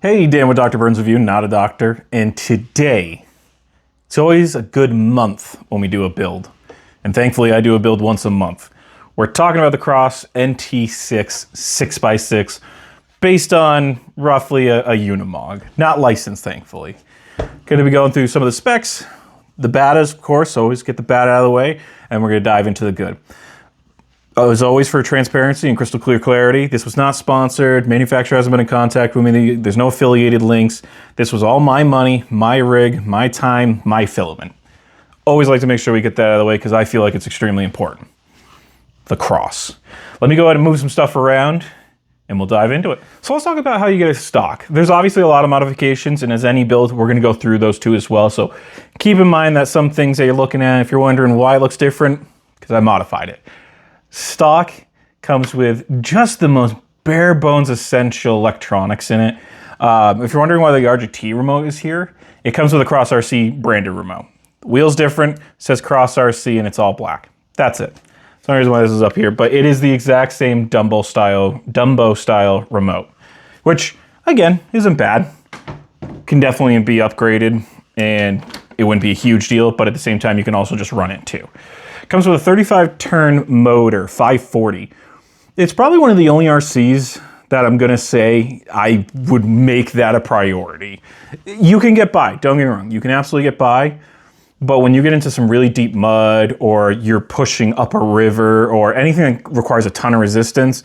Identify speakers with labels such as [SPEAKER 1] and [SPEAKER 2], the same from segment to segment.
[SPEAKER 1] Hey, Dan with Dr. Burns Review, not a doctor, and today, it's always a good month when we do a build, and thankfully I do a build once a month. We're talking about the Cross NT6 6x6 based on roughly a Unimog, not licensed thankfully. Going to be going through some of the specs, the badas of course, always get the bad out of the way, and we're going to dive into the good. As always, for transparency and crystal clear clarity, this was not sponsored. Manufacturer hasn't been in contact with me. There's no affiliated links. This was all my money, my rig, my time, my filament. Always like to make sure we get that out of the way because I feel like it's extremely important. The Cross. Let me go ahead and move some stuff around and we'll dive into it. So let's talk about how you get a stock. There's obviously a lot of modifications, and as any build, we're going to go through those too as well. So keep in mind that some things that you're looking at, if you're wondering why it looks different, because I modified it. Stock comes with just the most bare bones essential electronics in it. If you're wondering why the RGT remote is here, it comes with a Cross RC branded remote. The wheel's different, says Cross RC, and it's all black. That's it. That's the only reason why this is up here, but it is the exact same Dumbo style remote, which again isn't bad. Can definitely be upgraded, and it wouldn't be a huge deal, but at the same time, you can also just run it too. Comes with a 35 turn motor, 540. It's probably one of the only RCs that I'm gonna say I would make that a priority. You can get by, don't get me wrong, you can absolutely get by, but when you get into some really deep mud or you're pushing up a river or anything that requires a ton of resistance,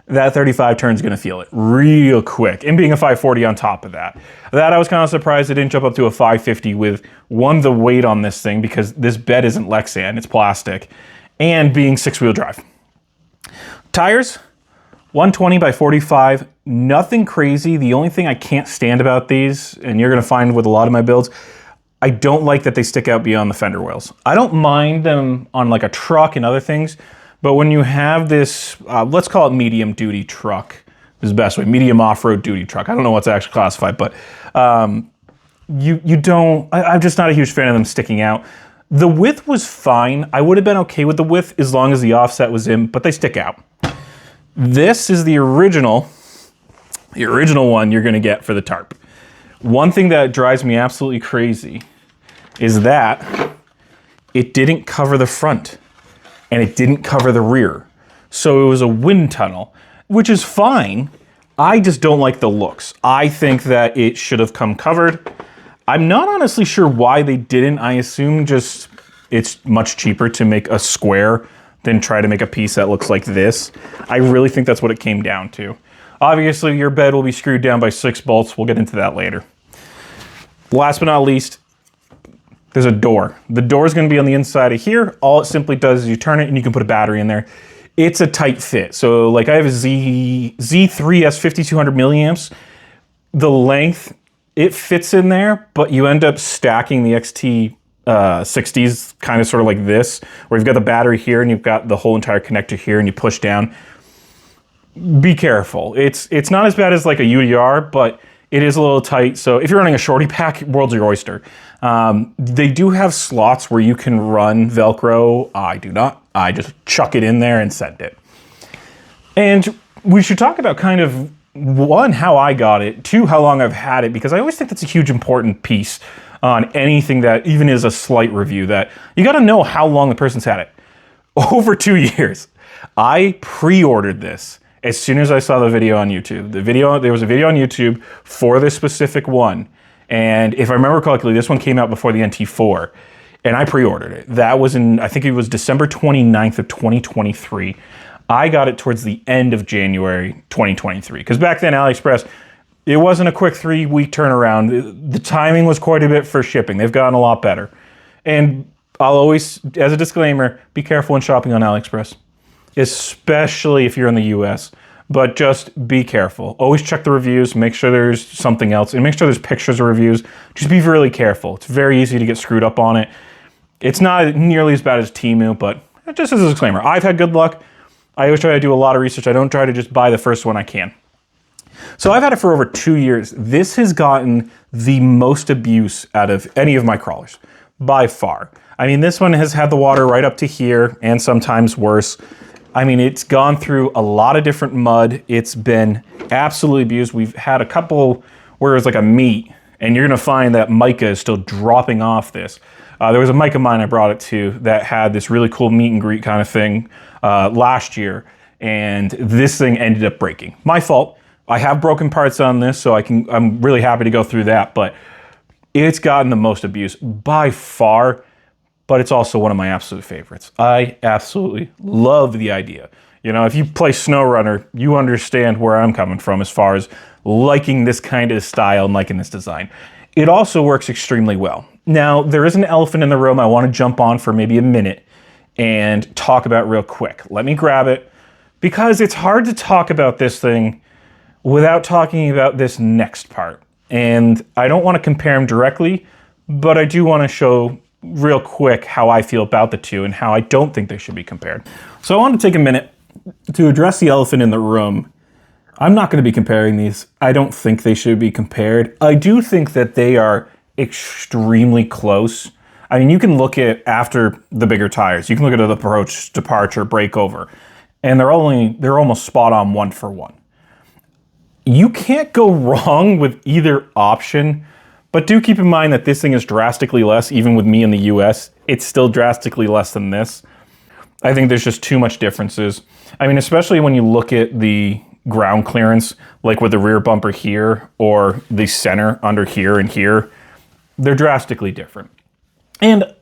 [SPEAKER 1] that 35 turn is gonna feel it real quick. And being a 540 on top of that. I was kind of surprised it didn't jump up to a 550 with one, the weight on this thing, because this bed isn't Lexan, it's plastic, and being 6-wheel drive. Tires, 120 by 45, nothing crazy. The only thing I can't stand about these, and you're gonna find with a lot of my builds, I don't like that they stick out beyond the fender wells. I don't mind them on like a truck and other things, but when you have this, let's call it medium duty truck, is the best way, medium off-road duty truck. I don't know what's actually classified, but I'm just not a huge fan of them sticking out. The width was fine. I would have been okay with the width as long as the offset was in, but they stick out. This is the original one you're gonna get for the tarp. One thing that drives me absolutely crazy is that it didn't cover the front and it didn't cover the rear. So it was a wind tunnel, which is fine. I just don't like the looks. I think that it should have come covered. I'm not honestly sure why they didn't. I assume just it's much cheaper to make a square than try to make a piece that looks like this. I really think that's what it came down to. Obviously, your bed will be screwed down by 6 bolts. We'll get into that later. Last but not least, there's a door. The door is going to be on the inside of here. All it simply does is you turn it and you can put a battery in there. It's a tight fit. So like I have a Z3S 5200 milliamps. The length, it fits in there, but you end up stacking the XT60s kind of sort of like this, where you've got the battery here and you've got the whole entire connector here and you push down. Be careful. It's not as bad as like a UDR, but it is a little tight. So if you're running a shorty pack, world's your oyster. They do have slots where you can run Velcro. I do not. I just chuck it in there and send it. And we should talk about kind of, one, how I got it, two, how long I've had it, because I always think that's a huge important piece on anything that even is a slight review, that you got to know how long the person's had it. Over 2 years. I pre-ordered this as soon as I saw the video on YouTube. There was a video on YouTube for this specific one. And if I remember correctly, this one came out before the NT4, and I pre-ordered it. That was in, I think it was December 29th of 2023. I got it towards the end of January 2023, because back then AliExpress, it wasn't a quick 3-week turnaround. The timing was quite a bit for shipping. They've gotten a lot better. And I'll always, as a disclaimer, be careful when shopping on AliExpress, especially if you're in the US. But just be careful. Always check the reviews, make sure there's something else, and make sure there's pictures of reviews. Just be really careful. It's very easy to get screwed up on it. It's not nearly as bad as Temu, but just as a disclaimer, I've had good luck. I always try to do a lot of research. I don't try to just buy the first one I can. So I've had it for over 2 years. This has gotten the most abuse out of any of my crawlers, by far. I mean, this one has had the water right up to here, and sometimes worse. I mean, it's gone through a lot of different mud. It's been absolutely abused. We've had a couple whereas like a meat, and you're gonna find that mica is still dropping off this. There was a mic of mine I brought it to that had this really cool meet and greet kind of thing last year, and this thing ended up breaking. My fault. I have broken parts on this, so I'm really happy to go through that, but it's gotten the most abuse by far, but it's also one of my absolute favorites. I absolutely love the idea. You know, if you play SnowRunner, you understand where I'm coming from as far as liking this kind of style and liking this design. It also works extremely well. Now, there is an elephant in the room I want to jump on for maybe a minute and talk about real quick. Let me grab it, because it's hard to talk about this thing without talking about this next part. And I don't want to compare them directly, but I do want to show real quick how I feel about the two and how I don't think they should be compared. So I want to take a minute to address the elephant in the room. I'm not going to be comparing these. I don't think they should be compared. I do think that they are extremely close. I mean, you can look at after the bigger tires, you can look at the approach, departure, breakover, and they're almost spot on 1 for 1. You can't go wrong with either option, but do keep in mind that this thing is drastically less. Even with me in the US, it's still drastically less than this. I think there's just too much differences. I mean, especially when you look at the ground clearance, like with the rear bumper here or the center under here and here, they're drastically different. And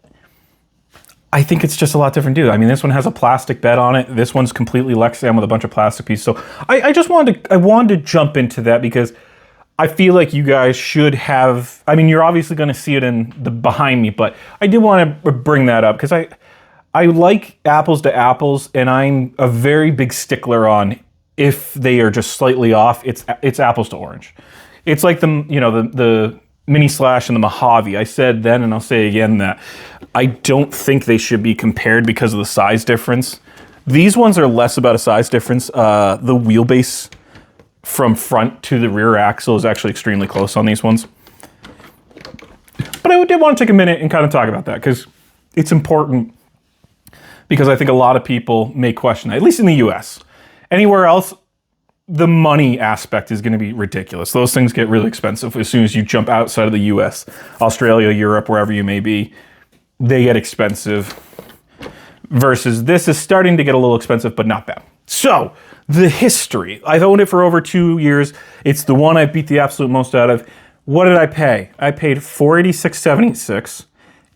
[SPEAKER 1] I think it's just a lot different too. I mean, this one has a plastic bed on it. This one's completely Lexan with a bunch of plastic pieces. So I wanted to jump into that because I feel like you guys should have, I mean, you're obviously going to see it in the behind me, but I did want to bring that up because I like apples to apples, and I'm a very big stickler on if they are just slightly off, it's apples to orange. It's like the Mini Slash and the Mojave. I said then, and I'll say again, that I don't think they should be compared because of the size difference. These ones are less about a size difference. The wheelbase from front to the rear axle is actually extremely close on these ones. But I did want to take a minute and kind of talk about that because it's important, because I think a lot of people may question that, at least in the US. Anywhere else, the money aspect is going to be ridiculous. Those things get really expensive as soon as you jump outside of the US. Australia, Europe, wherever you may be, they get expensive. Versus this is starting to get a little expensive, but not bad. So, the history. I've owned it for over 2 years. It's the one I beat the absolute most out of. What did I pay? I paid $486.76,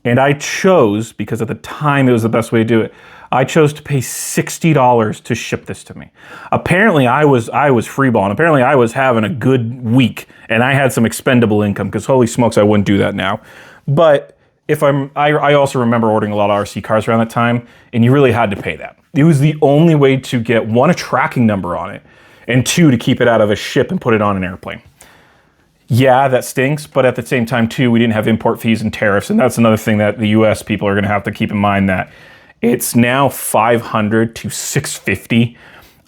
[SPEAKER 1] and I chose, because at the time it was the best way to do it, I chose to pay $60 to ship this to me. Apparently I was freeballing. Apparently I was having a good week, and I had some expendable income, because holy smokes, I wouldn't do that now. But I also remember ordering a lot of RC cars around that time, and you really had to pay that. It was the only way to get, one, a tracking number on it, and two, to keep it out of a ship and put it on an airplane. Yeah, that stinks, but at the same time too, we didn't have import fees and tariffs, and that's another thing that the US people are gonna have to keep in mind, that it's now $500 to $650.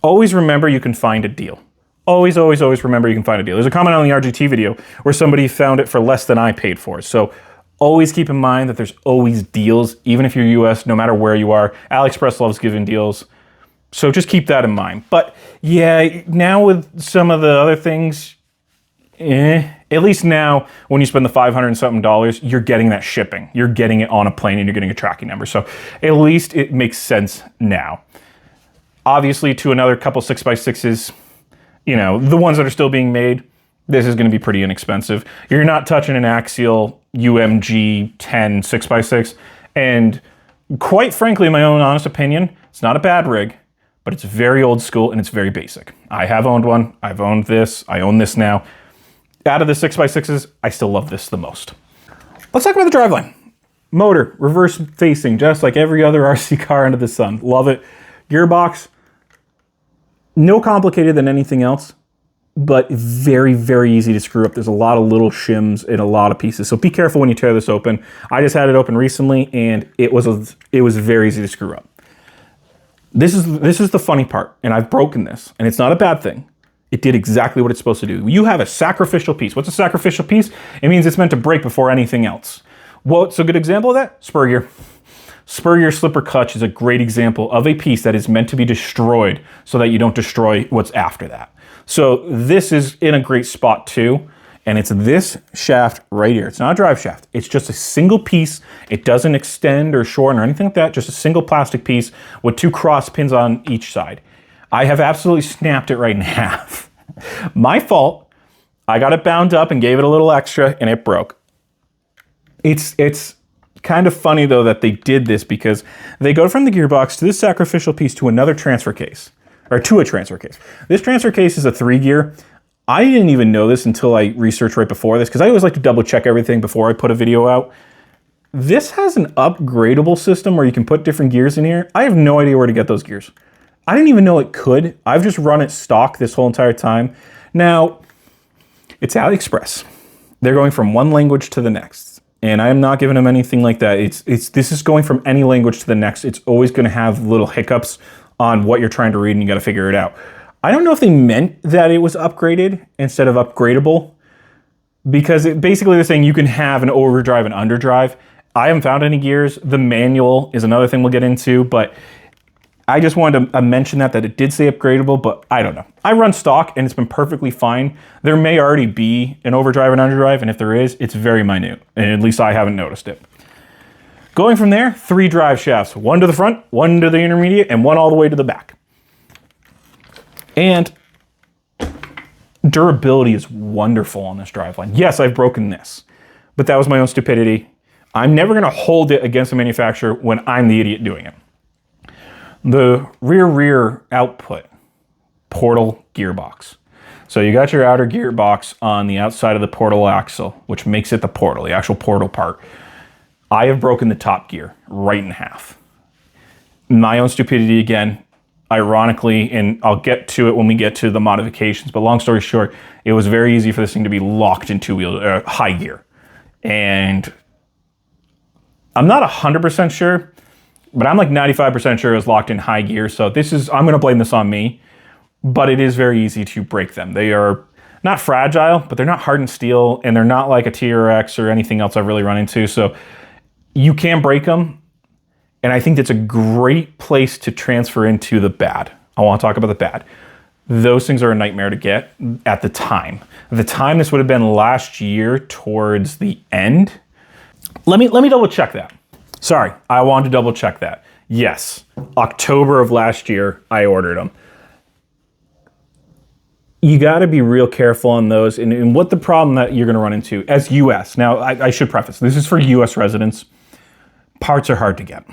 [SPEAKER 1] Always remember you can find a deal. Always, always, always remember you can find a deal. There's a comment on the RGT video where somebody found it for less than I paid for it. So always keep in mind that there's always deals, even if you're US, no matter where you are. AliExpress loves giving deals. So just keep that in mind. But yeah, now with some of the other things, at least now when you spend the $500 and something, you're getting that shipping. You're getting it on a plane and you're getting a tracking number. So at least it makes sense now. Obviously, to another couple 6x6s, you know, the ones that are still being made, this is going to be pretty inexpensive. You're not touching an Axial UMG 10 6x6. And quite frankly, in my own honest opinion, it's not a bad rig, but it's very old school and it's very basic. I have owned one. I've owned this. I own this now. Out of the 6x6s, I still love this the most. Let's talk about the driveline. Motor, reverse facing, just like every other RC car under the sun. Love it. Gearbox, no complicated than anything else, but very, very easy to screw up. There's a lot of little shims and a lot of pieces, so be careful when you tear this open. I just had it open recently, and it was very easy to screw up. This is the funny part, and I've broken this, and it's not a bad thing. It did exactly what it's supposed to do. You have a sacrificial piece. What's a sacrificial piece? It means it's meant to break before anything else. What's a good example of that? Spur gear. Spur gear slipper clutch is a great example of a piece that is meant to be destroyed so that you don't destroy what's after that. So this is in a great spot too. And it's this shaft right here. It's not a drive shaft. It's just a single piece. It doesn't extend or shorten or anything like that. Just a single plastic piece with 2 cross pins on each side. I have absolutely snapped it right in half. My fault. I got it bound up and gave it a little extra and it broke. It's kind of funny though that they did this because they go from the gearbox to this sacrificial piece to another transfer case, or to a transfer case. This transfer case is a 3-gear. I didn't even know this until I researched right before this because I always like to double check everything before I put a video out. This has an upgradable system where you can put different gears in here. I have no idea where to get those gears. I didn't even know it could. I've just run it stock this whole entire time. Now, it's AliExpress. They're going from one language to the next. And I am not giving them anything like that. This is going from any language to the next. It's always going to have little hiccups on what you're trying to read and you got to figure it out. I don't know if they meant that it was upgraded instead of upgradable, because basically they're saying you can have an overdrive and underdrive. I haven't found any gears. The manual is another thing we'll get into, but I just wanted to mention that it did say upgradable, but I don't know. I run stock and it's been perfectly fine. There may already be an overdrive and underdrive, and if there is, it's very minute, and at least I haven't noticed it. Going from there, 3 drive shafts, 1 to the front, 1 to the intermediate, and 1 all the way to the back. And durability is wonderful on this driveline. Yes, I've broken this, but that was my own stupidity. I'm never gonna hold it against the manufacturer when I'm the idiot doing it. The rear output portal gearbox. So you got your outer gearbox on the outside of the portal axle, which makes it the portal, the actual portal part. I have broken the top gear right in half. My own stupidity again, ironically, and I'll get to it when we get to the modifications, but long story short, it was very easy for this thing to be locked in high gear. And I'm not 100% sure, but I'm like 95% sure it was locked in high gear. So I'm gonna blame this on me, but it is very easy to break them. They are not fragile, but they're not hardened steel, and they're not like a TRX or anything else I've really run into. So you can break them. And I think that's a great place to transfer into the bad. I wanna talk about the bad. Those things are a nightmare to get at the time. At the time, this would have been last year towards the end. Let me double check that. Sorry, I wanted to double check that. Yes, October of last year, I ordered them. You gotta be real careful on those and what the problem that you're gonna run into as US. Now, I should preface, this is for US residents. Parts are hard to get.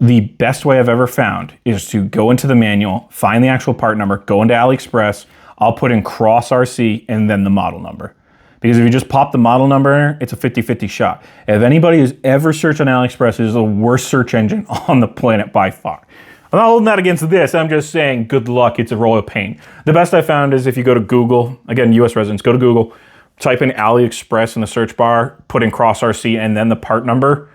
[SPEAKER 1] The best way I've ever found is to go into the manual, find the actual part number, go into AliExpress, I'll put in Cross RC and then the model number. Because if you just pop the model number, it's a 50-50 shot. If anybody has ever searched on AliExpress, it is the worst search engine on the planet by far. I'm not holding that against this, I'm just saying good luck, it's a royal pain. The best I found is if you go to Google, again, US residents, go to Google, type in AliExpress in the search bar, put in Cross RC and then the part number,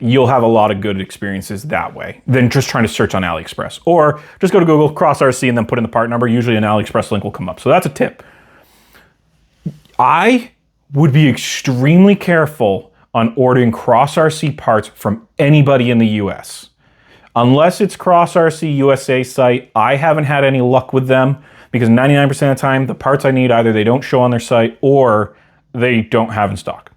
[SPEAKER 1] you'll have a lot of good experiences that way than just trying to search on AliExpress. Or just go to Google, Cross RC and then put in the part number, usually an AliExpress link will come up. So that's a tip. I would be extremely careful on ordering Cross RC parts from anybody in the US. Unless it's Cross RC USA site, I haven't had any luck with them because 99% of the time, the parts I need, either they don't show on their site or they don't have in stock.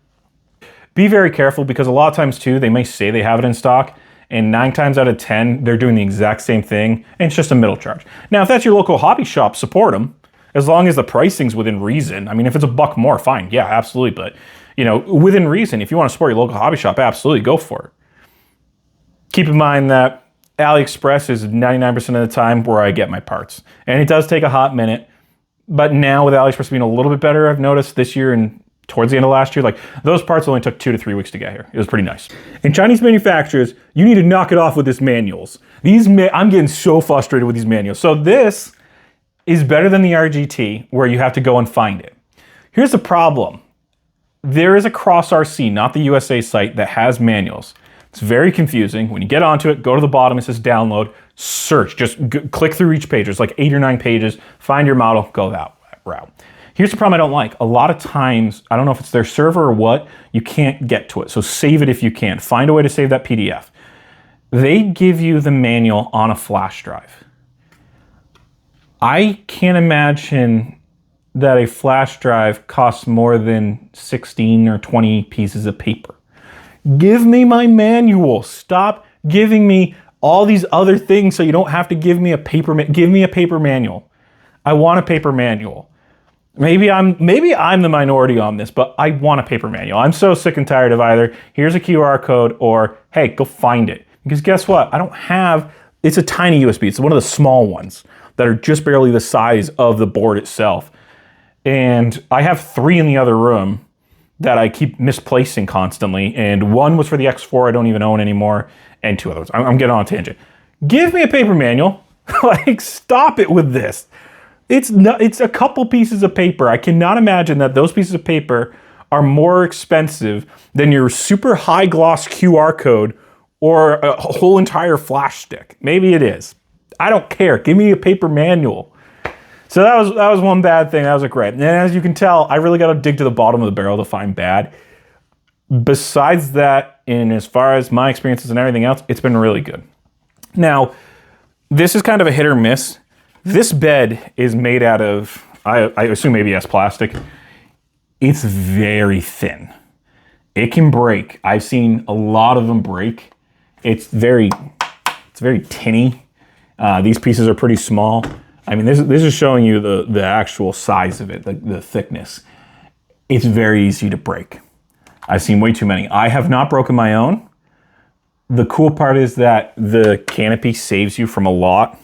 [SPEAKER 1] Be very careful because a lot of times too, they may say they have it in stock and 9 times out of 10, they're doing the exact same thing and it's just a middle charge. Now, if that's your local hobby shop, support them. As long as the pricing's within reason. I mean, if it's $1 more, fine, yeah, absolutely. But, within reason, if you want to support your local hobby shop, absolutely, go for it. Keep in mind that AliExpress is 99% of the time where I get my parts. And it does take a hot minute. But now with AliExpress being a little bit better, I've noticed this year and towards the end of last year, like those parts only took 2 to 3 weeks to get here. It was pretty nice. And Chinese manufacturers, you need to knock it off with this manuals. I'm getting so frustrated with these manuals. So this is better than the RGT where you have to go and find it. Here's the problem. There is a Cross RC, not the USA site, that has manuals. It's very confusing. When you get onto it, go to the bottom, it says download, search, just click through each page. There's like 8 or 9 pages, find your model, go that route. Here's the problem I don't like. A lot of times, I don't know if it's their server or what, you can't get to it. So save it if you can. Find a way to save that PDF. They give you the manual on a flash drive. I can't imagine that a flash drive costs more than 16 or 20 pieces of paper. Give me my manual. Stop giving me all these other things so you don't have to give me a paper manual. I want a paper manual. Maybe I'm the minority on this, but I want a paper manual. I'm so sick and tired of either here's a QR code or hey, go find it. Because guess what? I don't have, it's a tiny USB. It's one of the small ones that are just barely the size of the board itself. And I have 3 in the other room that I keep misplacing constantly. And one was for the X4 I don't even own anymore, and 2 others. I'm getting on a tangent. Give me a paper manual. Like, stop it with this. It's a couple pieces of paper. I cannot imagine that those pieces of paper are more expensive than your super high gloss QR code or a whole entire flash stick. Maybe it is. I don't care. Give me a paper manual. So that was one bad thing. That was great. And as you can tell, I really got to dig to the bottom of the barrel to find bad. Besides that, and as far as my experiences and everything else, it's been really good. Now, this is kind of a hit or miss. This bed is made out of, I assume ABS plastic. It's very thin. It can break. I've seen a lot of them break. It's very tinny. These pieces are pretty small. I mean, this is showing you the actual size of it, the thickness. It's very easy to break. I've seen way too many. I have not broken my own. The cool part is that the canopy saves you from a lot,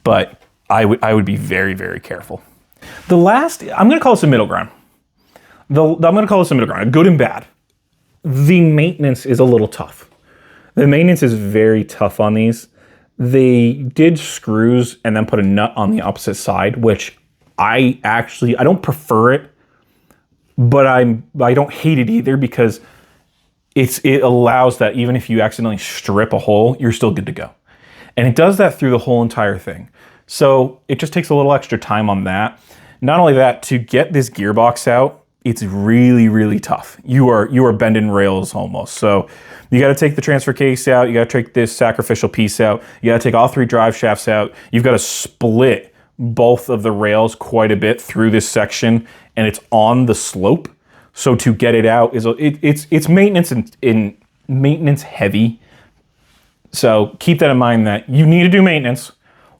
[SPEAKER 1] but I would be very, very careful. The last, I'm gonna call this a middle ground. I'm gonna call this a middle ground, good and bad. The maintenance is a little tough. The maintenance is very tough on these. They did screws and then put a nut on the opposite side, which I don't prefer it, but I don't hate it either because it allows that even if you accidentally strip a hole, you're still good to go. And it does that through the whole entire thing. So it just takes a little extra time on that. Not only that, to get this gearbox out, it's really, really tough. You are bending rails almost. So you got to take the transfer case out. You got to take this sacrificial piece out. You got to take all 3 drive shafts out. You've got to split both of the rails quite a bit through this section, and it's on the slope. So to get it out it's maintenance in maintenance heavy. So keep that in mind that you need to do maintenance.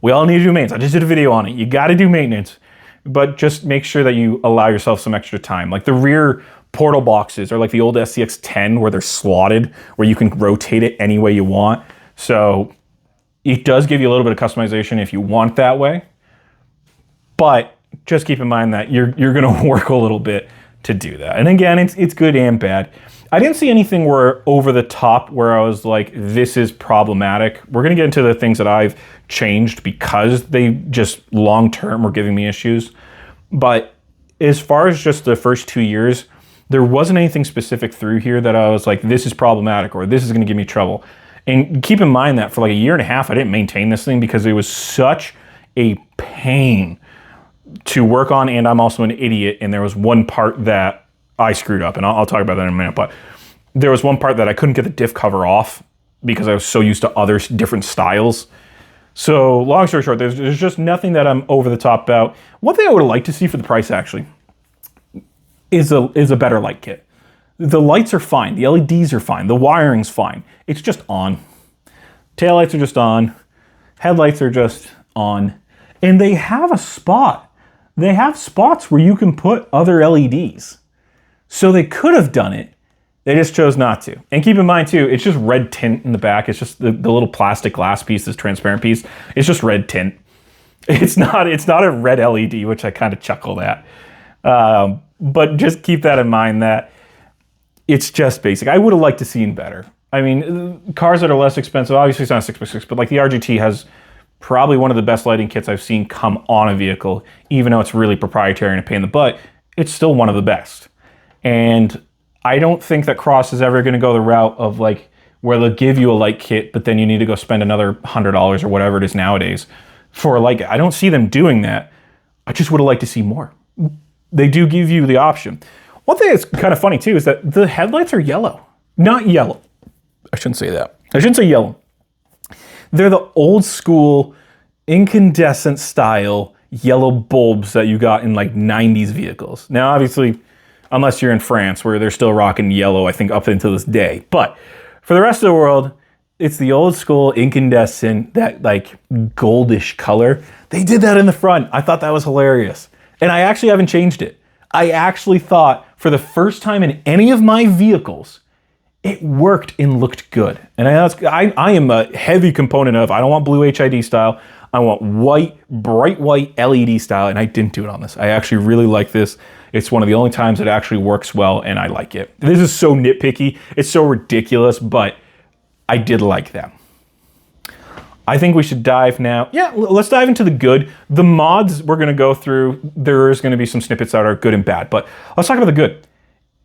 [SPEAKER 1] We all need to do maintenance. I just did a video on it. You got to do maintenance, but just make sure that you allow yourself some extra time. Like the rear portal boxes are like the old SCX-10 where they're slotted, where you can rotate it any way you want. So it does give you a little bit of customization if you want that way, but just keep in mind that you're going to work a little bit to do that. And again, it's good and bad. I didn't see anything where over the top where I was like, this is problematic. We're going to get into the things that I've changed because they just long-term were giving me issues. But as far as just the first 2 years, there wasn't anything specific through here that I was like, this is problematic or this is going to give me trouble. And keep in mind that for like a year and a half, I didn't maintain this thing because it was such a pain to work on, and I'm also an idiot, and there was one part that I screwed up, and I'll talk about that in a minute, but there was one part that I couldn't get the diff cover off because I was so used to other different styles. So long story short, there's just nothing that I'm over the top about. One thing I would like to see for the price actually is a better light kit. The lights are fine, the LEDs are fine, the wiring's fine. It's just on. Taillights are just on, headlights are just on, and they have a spot. They have spots where you can put other LEDs. So they could have done it. They just chose not to. And keep in mind too, it's just red tint in the back. It's just the little plastic glass piece, this transparent piece. It's just red tint. It's not a red LED, which I kind of chuckled at. But just keep that in mind that it's just basic. I would have liked to seen better. I mean, cars that are less expensive, obviously it's not a 6x6, but like the RGT has probably one of the best lighting kits I've seen come on a vehicle, even though it's really proprietary and a pain in the butt, it's still one of the best. And I don't think that Cross is ever going to go the route of like where they'll give you a light kit, but then you need to go spend another $100 or whatever it is nowadays for a light kit. I don't see them doing that. I just would have liked to see more. They do give you the option. One thing that's kind of funny too is that the headlights are yellow. Not yellow. I shouldn't say that. I shouldn't say yellow. They're the old school incandescent style yellow bulbs that you got in like 90s vehicles. Now, obviously, unless you're in France where they're still rocking yellow, I think up until this day. But for the rest of the world, it's the old school incandescent, that like goldish color. They did that in the front. I thought that was hilarious. And I actually haven't changed it. I actually thought for the first time in any of my vehicles, it worked and looked good. And I am a heavy component of, I don't want blue HID style. I want white, bright white LED style, and I didn't do it on this. I actually really like this. It's one of the only times it actually works well, and I like it. This is so nitpicky. It's so ridiculous, but I did like that. I think we should dive now. Yeah, let's dive into the good. The mods we're going to go through, there is going to be some snippets that are good and bad, but let's talk about the good.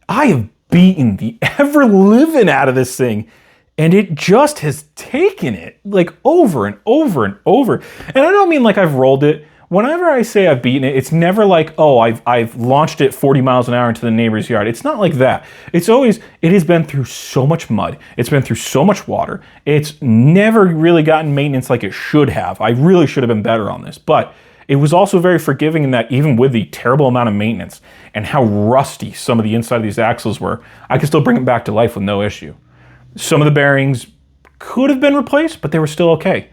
[SPEAKER 1] I have beaten the ever-living out of this thing, and it just has taken it like over and over and over. And I don't mean like I've rolled it. Whenever I say I've beaten it, it's never like, oh, I've launched it 40 miles an hour into the neighbor's yard. It's not like that. It's always, it has been through so much mud. It's been through so much water. It's never really gotten maintenance like it should have. I really should have been better on this. But it was also very forgiving in that even with the terrible amount of maintenance and how rusty some of the inside of these axles were, I could still bring it back to life with no issue. Some of the bearings could have been replaced, but they were still okay.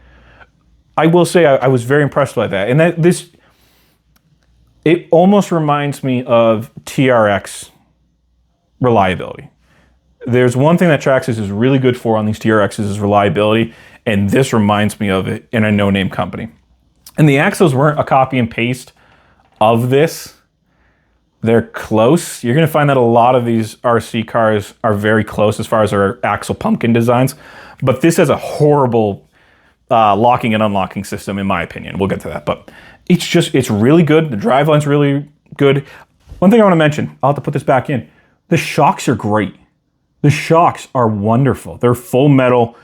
[SPEAKER 1] I will say I was very impressed by that. And it almost reminds me of TRX reliability. There's one thing that Traxxas is really good for on these TRXs is reliability, and this reminds me of it in a no-name company. And the axles weren't a copy and paste of this. They're close. You're gonna find that a lot of these RC cars are very close as far as their axle pumpkin designs, but this has a horrible locking and unlocking system, in my opinion. We'll get to that, but it's really good. The driveline's really good. One thing I want to mention, I'll have to put this back in. The shocks are great. The shocks are wonderful. They're full metal.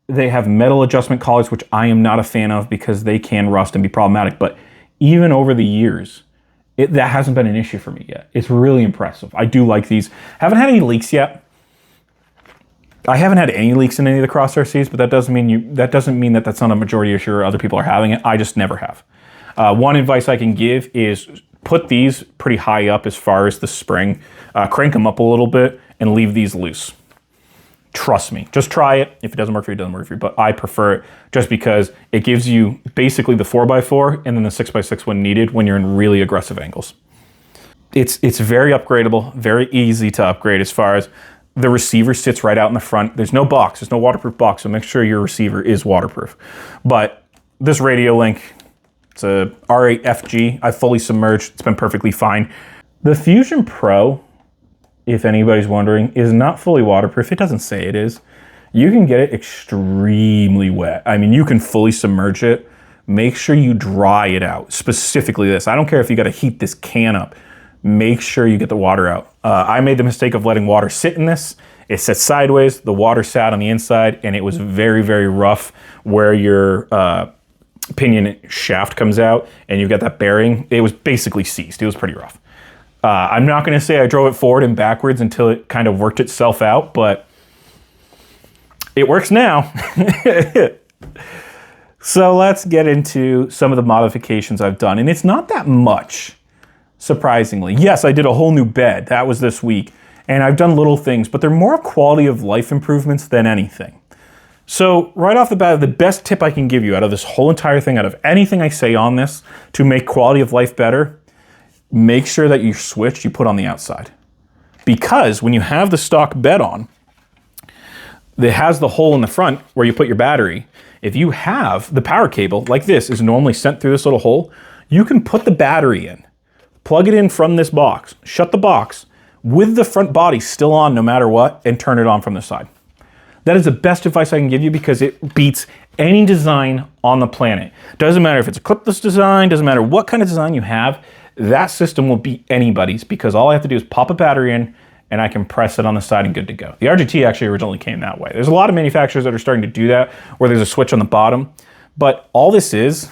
[SPEAKER 1] They have metal adjustment collars, which I am not a fan of because they can rust and be problematic, but even over the years, that hasn't been an issue for me yet. It's really impressive. I do like these. Haven't had any leaks yet. I haven't had any leaks in any of the Cross RCs, but that doesn't mean that that's not a majority issue or other people are having it. I just never have. One advice I can give is put these pretty high up as far as the spring. Crank them up a little bit and leave these loose. Trust me. Just try it. If it doesn't work for you, it doesn't work for you. But I prefer it just because it gives you basically the 4x4 and then the 6x6 when needed when you're in really aggressive angles. It's very upgradable, very easy to upgrade as far as the receiver sits right out in the front. There's no box. There's no waterproof box, so make sure your receiver is waterproof. But this radio link, it's a R8FG. I fully submerged. It's been perfectly fine. The Fusion Pro, if anybody's wondering, is not fully waterproof. It doesn't say it is. You can get it extremely wet. I mean, you can fully submerge it. Make sure you dry it out. Specifically this. I don't care if you got to heat this can up. Make sure you get the water out. I made the mistake of letting water sit in this. It sat sideways, the water sat on the inside, and it was very, very rough where your pinion shaft comes out and you've got that bearing. It was basically seized. It was pretty rough. I'm not gonna say I drove it forward and backwards until it kind of worked itself out, but it works now. So let's get into some of the modifications I've done, and it's not that much. Surprisingly. Yes, I did a whole new bed. That was this week. And I've done little things, but they're more quality of life improvements than anything. So right off the bat, the best tip I can give you out of this whole entire thing, out of anything I say on this to make quality of life better, make sure that your switch you put on the outside. Because when you have the stock bed on, it has the hole in the front where you put your battery. If you have the power cable, like this is normally sent through this little hole, you can put the battery in. Plug it in from this box, shut the box with the front body still on no matter what, and turn it on from the side. That is the best advice I can give you because it beats any design on the planet. Doesn't matter if it's a clipless design, doesn't matter what kind of design you have, that system will beat anybody's because all I have to do is pop a battery in and I can press it on the side and good to go. The RGT actually originally came that way. There's a lot of manufacturers that are starting to do that where there's a switch on the bottom, but all this is,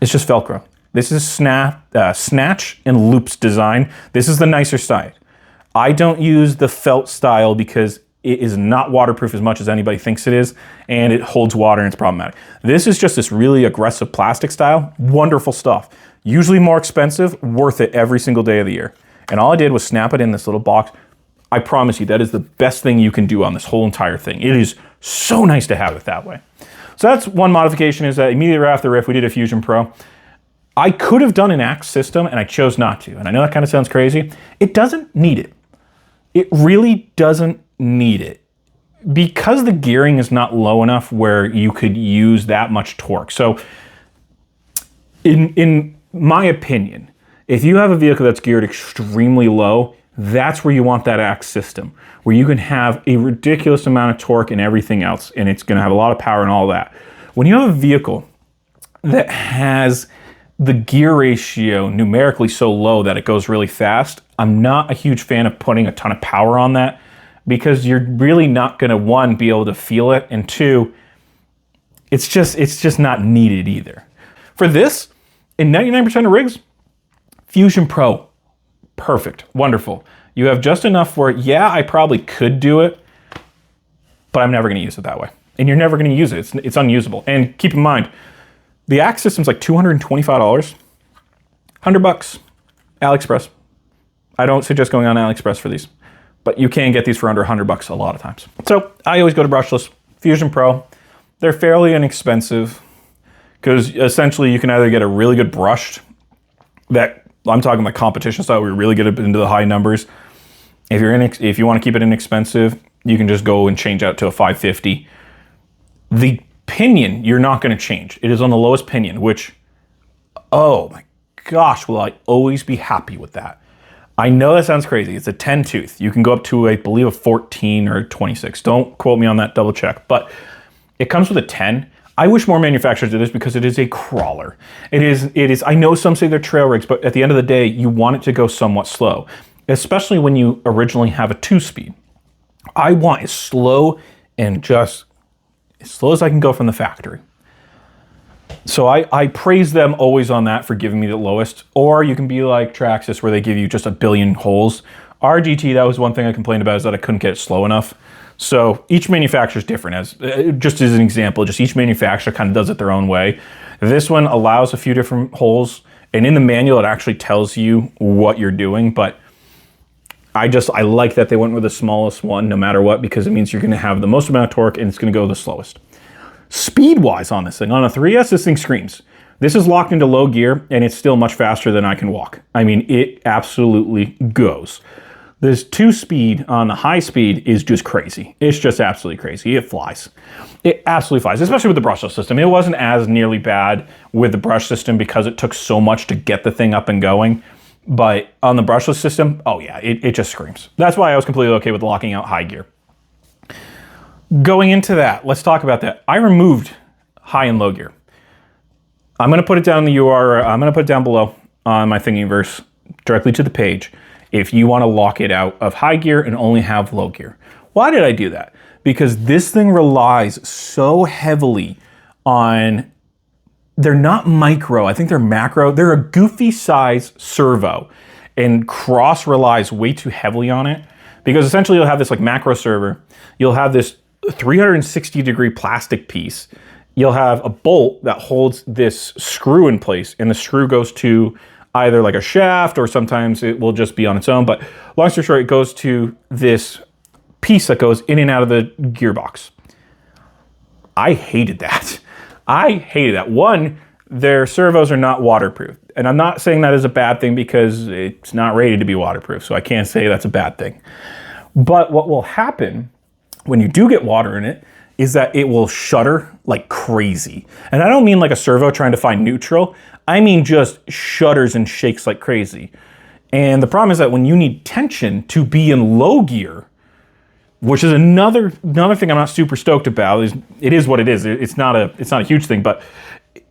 [SPEAKER 1] it's just Velcro. This is snatch and loops design. This is the nicer side. I don't use the felt style because it is not waterproof as much as anybody thinks it is, and it holds water and it's problematic. This is just this really aggressive plastic style, wonderful stuff. Usually more expensive, worth it every single day of the year. And all I did was snap it in this little box. I promise you, that is the best thing you can do on this whole entire thing. It is so nice to have it that way. So that's one modification, is that immediately right after the riff, we did a Fusion Pro. I could have done an axe system, and I chose not to. And I know that kind of sounds crazy. It doesn't need it. It really doesn't need it. Because the gearing is not low enough where you could use that much torque. So in my opinion, if you have a vehicle that's geared extremely low, that's where you want that axe system, where you can have a ridiculous amount of torque and everything else, and it's gonna have a lot of power and all that. When you have a vehicle that has the gear ratio numerically so low that it goes really fast, I'm not a huge fan of putting a ton of power on that, because you're really not gonna, one, be able to feel it, and two, it's just not needed either. For this, in 99% of rigs, Fusion Pro, perfect, wonderful. You have just enough where, yeah, I probably could do it, but I'm never gonna use it that way. And you're never gonna use it, it's unusable. And keep in mind, the axe system's like $225, $100, AliExpress. I don't suggest going on AliExpress for these, but you can get these for under $100 a lot of times. So I always go to brushless. Fusion Pro, they're fairly inexpensive, because essentially you can either get a really good brushed, that I'm talking like competition style, where you really get into the high numbers. If you want to keep it inexpensive, you can just go and change out to a 550. The pinion, you're not going to change. It is on the lowest pinion, which, oh my gosh, will I always be happy with that. I know that sounds crazy. It's a 10 tooth. You can go up to, I believe, a 14 or 26. Don't quote me on that, double check. But it comes with a 10. I wish more manufacturers did this, because it is a crawler. It is, I know some say they're trail rigs, but at the end of the day, you want it to go somewhat slow, especially when you originally have a 2-speed. I want as slow and just as slow as I can go from the factory. So I praise them always on that for giving me the lowest. Or you can be like Traxxas, where they give you just a billion holes. RGT, that was one thing I complained about, is that I couldn't get it slow enough. So each manufacturer is different. Just as an example, just each manufacturer kind of does it their own way. This one allows a few different holes, and in the manual it actually tells you what you're doing, but I like that they went with the smallest one no matter what, because it means you're going to have the most amount of torque and it's going to go the slowest. Speed-wise on this thing, on a 3S, this thing screams. This is locked into low gear, and it's still much faster than I can walk. I mean, it absolutely goes. This 2-speed on the high speed is just crazy. It's just absolutely crazy. It flies. It absolutely flies, especially with the brushless system. It wasn't as nearly bad with the brush system because it took so much to get the thing up and going. But on the brushless system, oh yeah, it just screams. That's why I was completely okay with locking out high gear. Going into that, let's talk about that. I removed high and low gear. I'm gonna put it down in the URL, I'm gonna put it down below on my Thingiverse, directly to the page, if you want to lock it out of high gear and only have low gear. Why did I do that? Because this thing relies so heavily on, they're not micro, I think they're macro. They're a goofy size servo, and Cross relies way too heavily on it, because essentially you'll have this like macro server, you'll have this 360-degree plastic piece, you'll have a bolt that holds this screw in place, and the screw goes to either like a shaft, or sometimes it will just be on its own. But long story short, it goes to this piece that goes in and out of the gearbox. I hated that. I hated that. One, their servos are not waterproof. And I'm not saying that is a bad thing, because it's not rated to be waterproof, so I can't say that's a bad thing. But what will happen when you do get water in it is that it will shudder like crazy. And I don't mean like a servo trying to find neutral. I mean just shudders and shakes like crazy. And the problem is that when you need tension to be in low gear, which is another thing I'm not super stoked about, is it is what it is. It's not a huge thing, but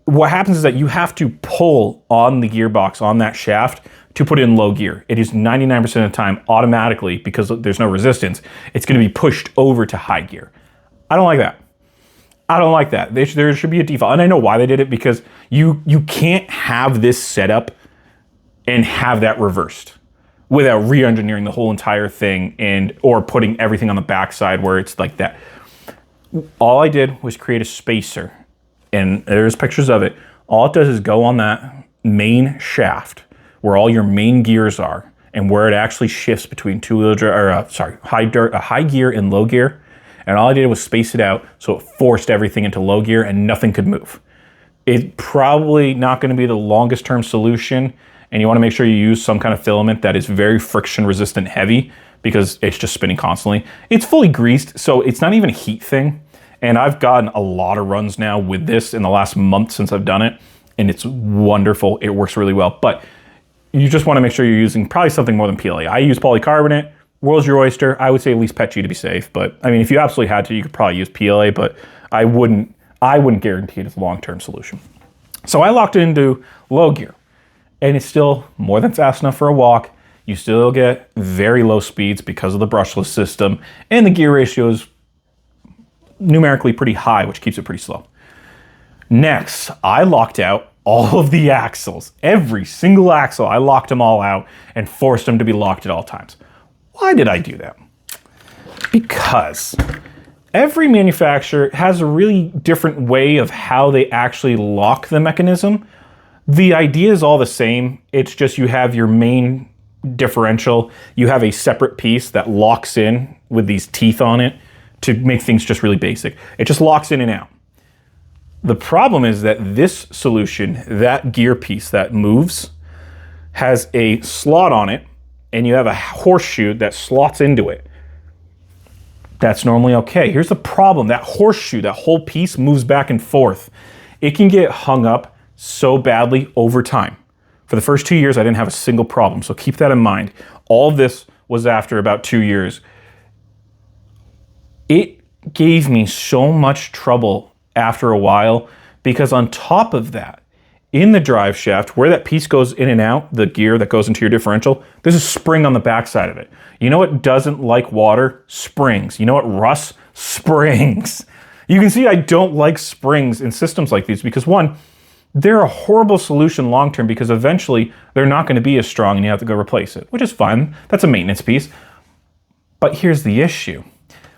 [SPEAKER 1] what happens is that you have to pull on the gearbox, on that shaft, to put it in low gear. It is 99% of the time automatically, because there's no resistance, it's gonna be pushed over to high gear. I don't like that. I don't like that. There should be a default. And I know why they did it, because you can't have this setup and have that reversed. without re-engineering the whole entire thing or putting everything on the backside where it's like that. All I did was create a spacer, and there's pictures of it. All it does is go on that main shaft where all your main gears are and where it actually shifts between high gear and low gear. And all I did was space it out so it forced everything into low gear and nothing could move. It's probably not going to be the longest term solution, and you want to make sure you use some kind of filament that is very friction resistant heavy because it's just spinning constantly. It's fully greased, so it's not even a heat thing. And I've gotten a lot of runs now with this in the last month since I've done it, and it's wonderful. It works really well, but you just want to make sure you're using probably something more than PLA. I use polycarbonate. World's your oyster. I would say at least PETG to be safe, but I mean, if you absolutely had to, you could probably use PLA, but I wouldn't guarantee it as a long-term solution. So I locked it into low gear, and it's still more than fast enough for a walk. You still get very low speeds because of the brushless system, and the gear ratio is numerically pretty high, which keeps it pretty slow. Next, I locked out all of the axles. Every single axle, I locked them all out and forced them to be locked at all times. Why did I do that? Because every manufacturer has a really different way of how they actually lock the mechanism. The idea is all the same. It's just you have your main differential. You have a separate piece that locks in with these teeth on it to make things just really basic. It just locks in and out. The problem is that this solution, that gear piece that moves, has a slot on it, and you have a horseshoe that slots into it. That's normally okay. Here's the problem. That horseshoe, that whole piece moves back and forth. It can get hung up so badly over time. For the first 2 years, I didn't have a single problem, so keep that in mind. All of this was after about 2 years. It gave me so much trouble after a while because on top of that, in the drive shaft, where that piece goes in and out, the gear that goes into your differential, there's a spring on the backside of it. You know what doesn't like water? Springs. You know what rusts? Springs. You can see I don't like springs in systems like these because one, they're a horrible solution long-term because eventually they're not going to be as strong and you have to go replace it, which is fine. That's a maintenance piece. But here's the issue.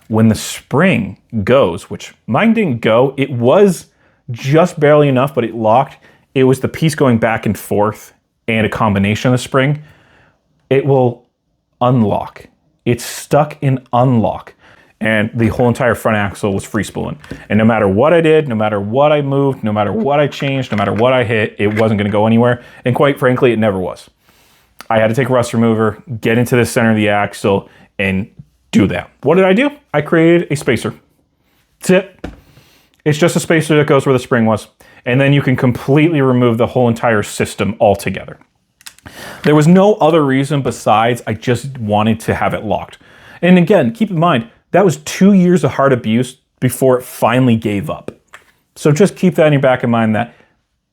[SPEAKER 1] When the spring goes, which mine didn't go, it was just barely enough, but it locked. It was the piece going back and forth and a combination of the spring. It will unlock. It's stuck in unlock. And the whole entire front axle was free spooling. And no matter what I did, no matter what I moved, no matter what I changed, no matter what I hit, it wasn't going to go anywhere. And quite frankly, it never was. I had to take a rust remover, get into the center of the axle, and do that. What did I do? I created a spacer. That's it. It's just a spacer that goes where the spring was. And then you can completely remove the whole entire system altogether. There was no other reason besides I just wanted to have it locked. And again, keep in mind, that was 2 years of hard abuse before it finally gave up. So just keep that in your back of mind that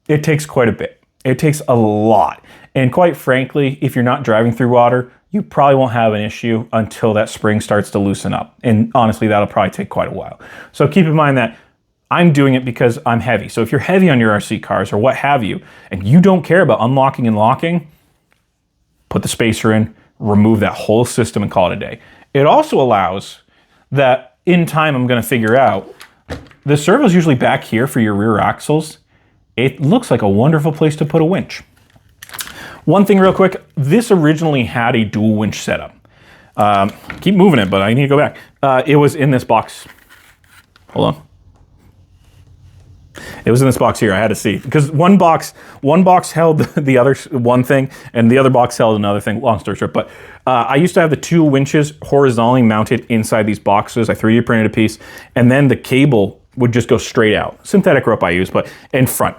[SPEAKER 1] it takes quite a bit. It takes a lot. And quite frankly, if you're not driving through water, you probably won't have an issue until that spring starts to loosen up. And honestly, that'll probably take quite a while. So keep in mind that I'm doing it because I'm heavy. So if you're heavy on your RC cars or what have you, and you don't care about unlocking and locking, put the spacer in, remove that whole system and call it a day. It also allows that in time I'm going to figure out the servo's usually back here for your rear axles. It looks like a wonderful place to put a winch. One thing real quick, this originally had a dual winch setup. Keep moving it, but I need to go back. It was in this box. Hold on. It was in this box here. I had to see because one box held the other one thing, and the other box held another thing. Long story short, but I used to have the two winches horizontally mounted inside these boxes. I 3D printed a piece, and then the cable would just go straight out. Synthetic rope I use, but in front.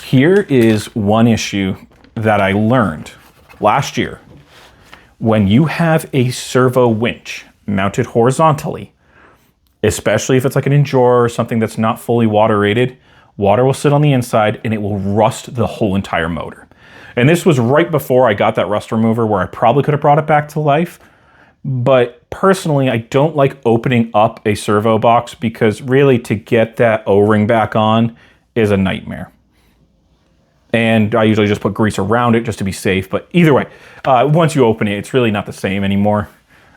[SPEAKER 1] Here is one issue that I learned last year. When you have a servo winch mounted horizontally, especially if it's like an Endure or something that's not fully water rated, water will sit on the inside and it will rust the whole entire motor. And this was right before I got that rust remover where I probably could have brought it back to life. But personally, I don't like opening up a servo box because really to get that O-ring back on is a nightmare. And I usually just put grease around it just to be safe. But either way, once you open it, it's really not the same anymore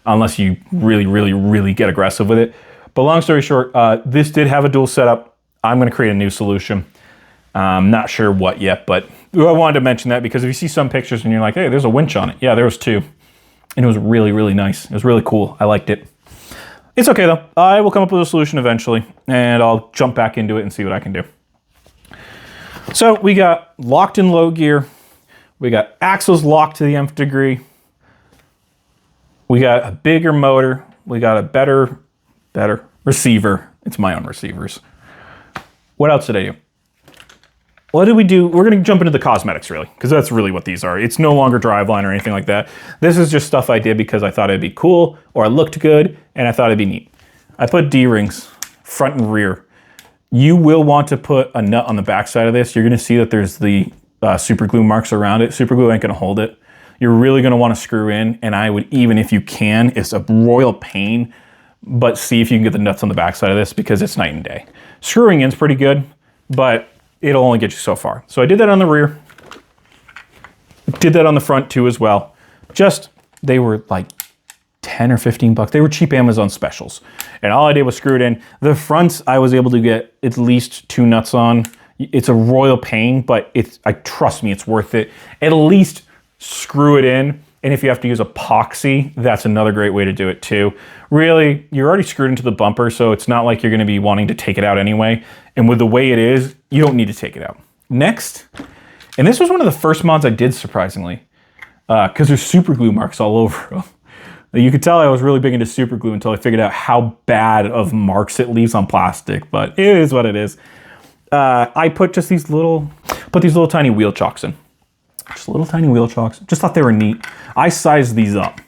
[SPEAKER 1] unless you really, really, really get aggressive with it. But long story short, this did have a dual setup. I'm going to create a new solution. Not sure what yet, but I wanted to mention that because if you see some pictures and you're like, hey, there's a winch on it. Yeah, there was two. And it was really, really nice. It was really cool. I liked it. It's okay though. I will come up with a solution eventually and I'll jump back into it and see what I can do. So we got locked in low gear. We got axles locked to the nth degree. We got a bigger motor. We got a better receiver. It's my own receivers. What else did I do? What did we do? We're going to jump into the cosmetics really, because that's really what these are. It's no longer driveline or anything like that. This is just stuff I did because I thought it'd be cool or it looked good and I thought it'd be neat. I put D-rings front and rear. You will want to put a nut on the back side of this. You're going to see that there's the super glue marks around it. Super glue ain't going to hold it. You're really going to want to screw in, and I would, even if you can, it's a royal pain, but see if you can get the nuts on the back side of this because it's night and day. Screwing in's pretty good, but it'll only get you so far. So I did that on the rear. Did that on the front too as well. Just, they were like 10 or 15 bucks. They were cheap Amazon specials. And all I did was screw it in. The fronts, I was able to get at least 2 nuts on. It's a royal pain, but trust me, it's worth it. At least screw it in. And if you have to use epoxy, that's another great way to do it too. Really, you're already screwed into the bumper, so it's not like you're gonna be wanting to take it out anyway. And with the way it is, you don't need to take it out. Next, and this was one of the first mods I did, surprisingly, because there's super glue marks all over them. You could tell I was really big into super glue until I figured out how bad of marks it leaves on plastic, but it is what it is. I put just these little tiny wheel chocks in. Just little tiny wheel chocks. Just thought they were neat. I sized these up.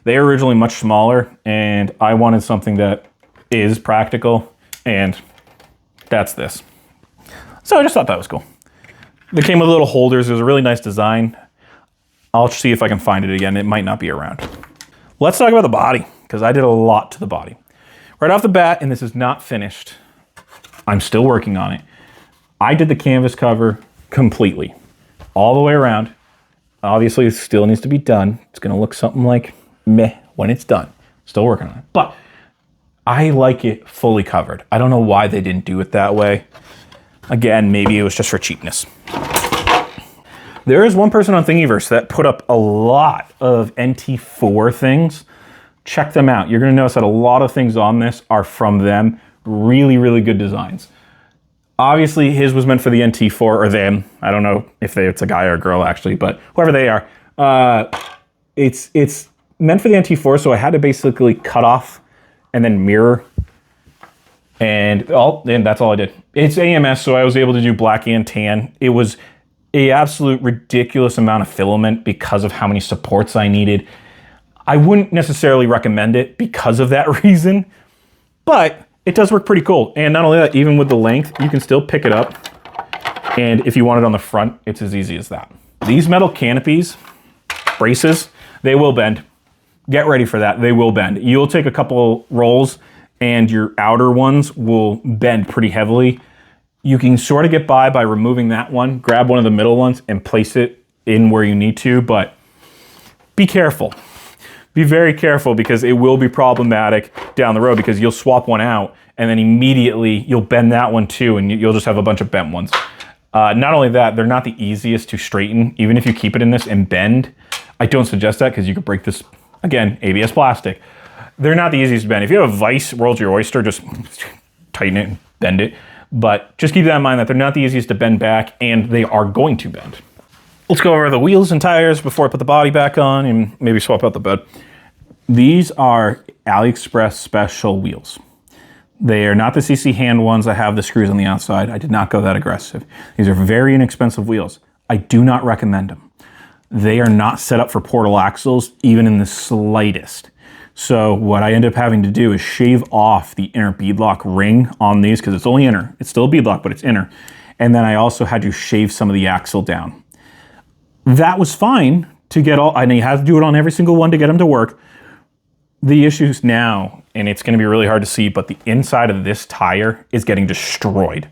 [SPEAKER 1] They were originally much smaller, and I wanted something that is practical, and that's this. So I just thought that was cool. They came with little holders. It was a really nice design. I'll see if I can find it again. It might not be around. Let's talk about the body, because I did a lot to the body. Right off the bat, and this is not finished, I'm still working on it. I did the canvas cover completely, all the way around. Obviously, it still needs to be done. It's gonna look something like meh when it's done. Still working on it, but I like it fully covered. I don't know why they didn't do it that way. Again, maybe it was just for cheapness. There is one person on Thingiverse that put up a lot of NT4 things. Check them out. You're gonna notice that a lot of things on this are from them. Really, really good designs. Obviously, his was meant for the NT4, or them. I don't know if it's a guy or a girl actually, but whoever they are. It's meant for the NT4, so I had to basically cut off and then mirror. And that's all I did. It's AMS, so I was able to do black and tan. It was an absolute ridiculous amount of filament because of how many supports I needed. I wouldn't necessarily recommend it because of that reason, but it does work pretty cool. And not only that, even with the length, you can still pick it up. And if you want it on the front, it's as easy as that. These metal canopies, braces, they will bend. Get ready for that, they will bend. You'll take a couple rolls and your outer ones will bend pretty heavily. You can sort of get by removing that one, grab one of the middle ones and place it in where you need to, but be careful. Be very careful because it will be problematic down the road because you'll swap one out and then immediately you'll bend that one too and you'll just have a bunch of bent ones. Not only that, they're not the easiest to straighten. Even if you keep it in this and bend, I don't suggest that because you could break this, again, ABS plastic. They're not the easiest to bend. If you have a vise, world's your oyster, just tighten it and bend it. But just keep that in mind that they're not the easiest to bend back and they are going to bend. Let's go over the wheels and tires before I put the body back on and maybe swap out the bed. These are AliExpress special wheels. They are not the CC hand ones that have the screws on the outside. I did not go that aggressive. These are very inexpensive wheels. I do not recommend them. They are not set up for portal axles, even in the slightest. So what I end up having to do is shave off the inner beadlock ring on these because it's only inner. It's still a beadlock, but it's inner. And then I also had to shave some of the axle down. That was fine to get all, and you have to do it on every single one to get them to work. The issues now, and it's gonna be really hard to see, but the inside of this tire is getting destroyed.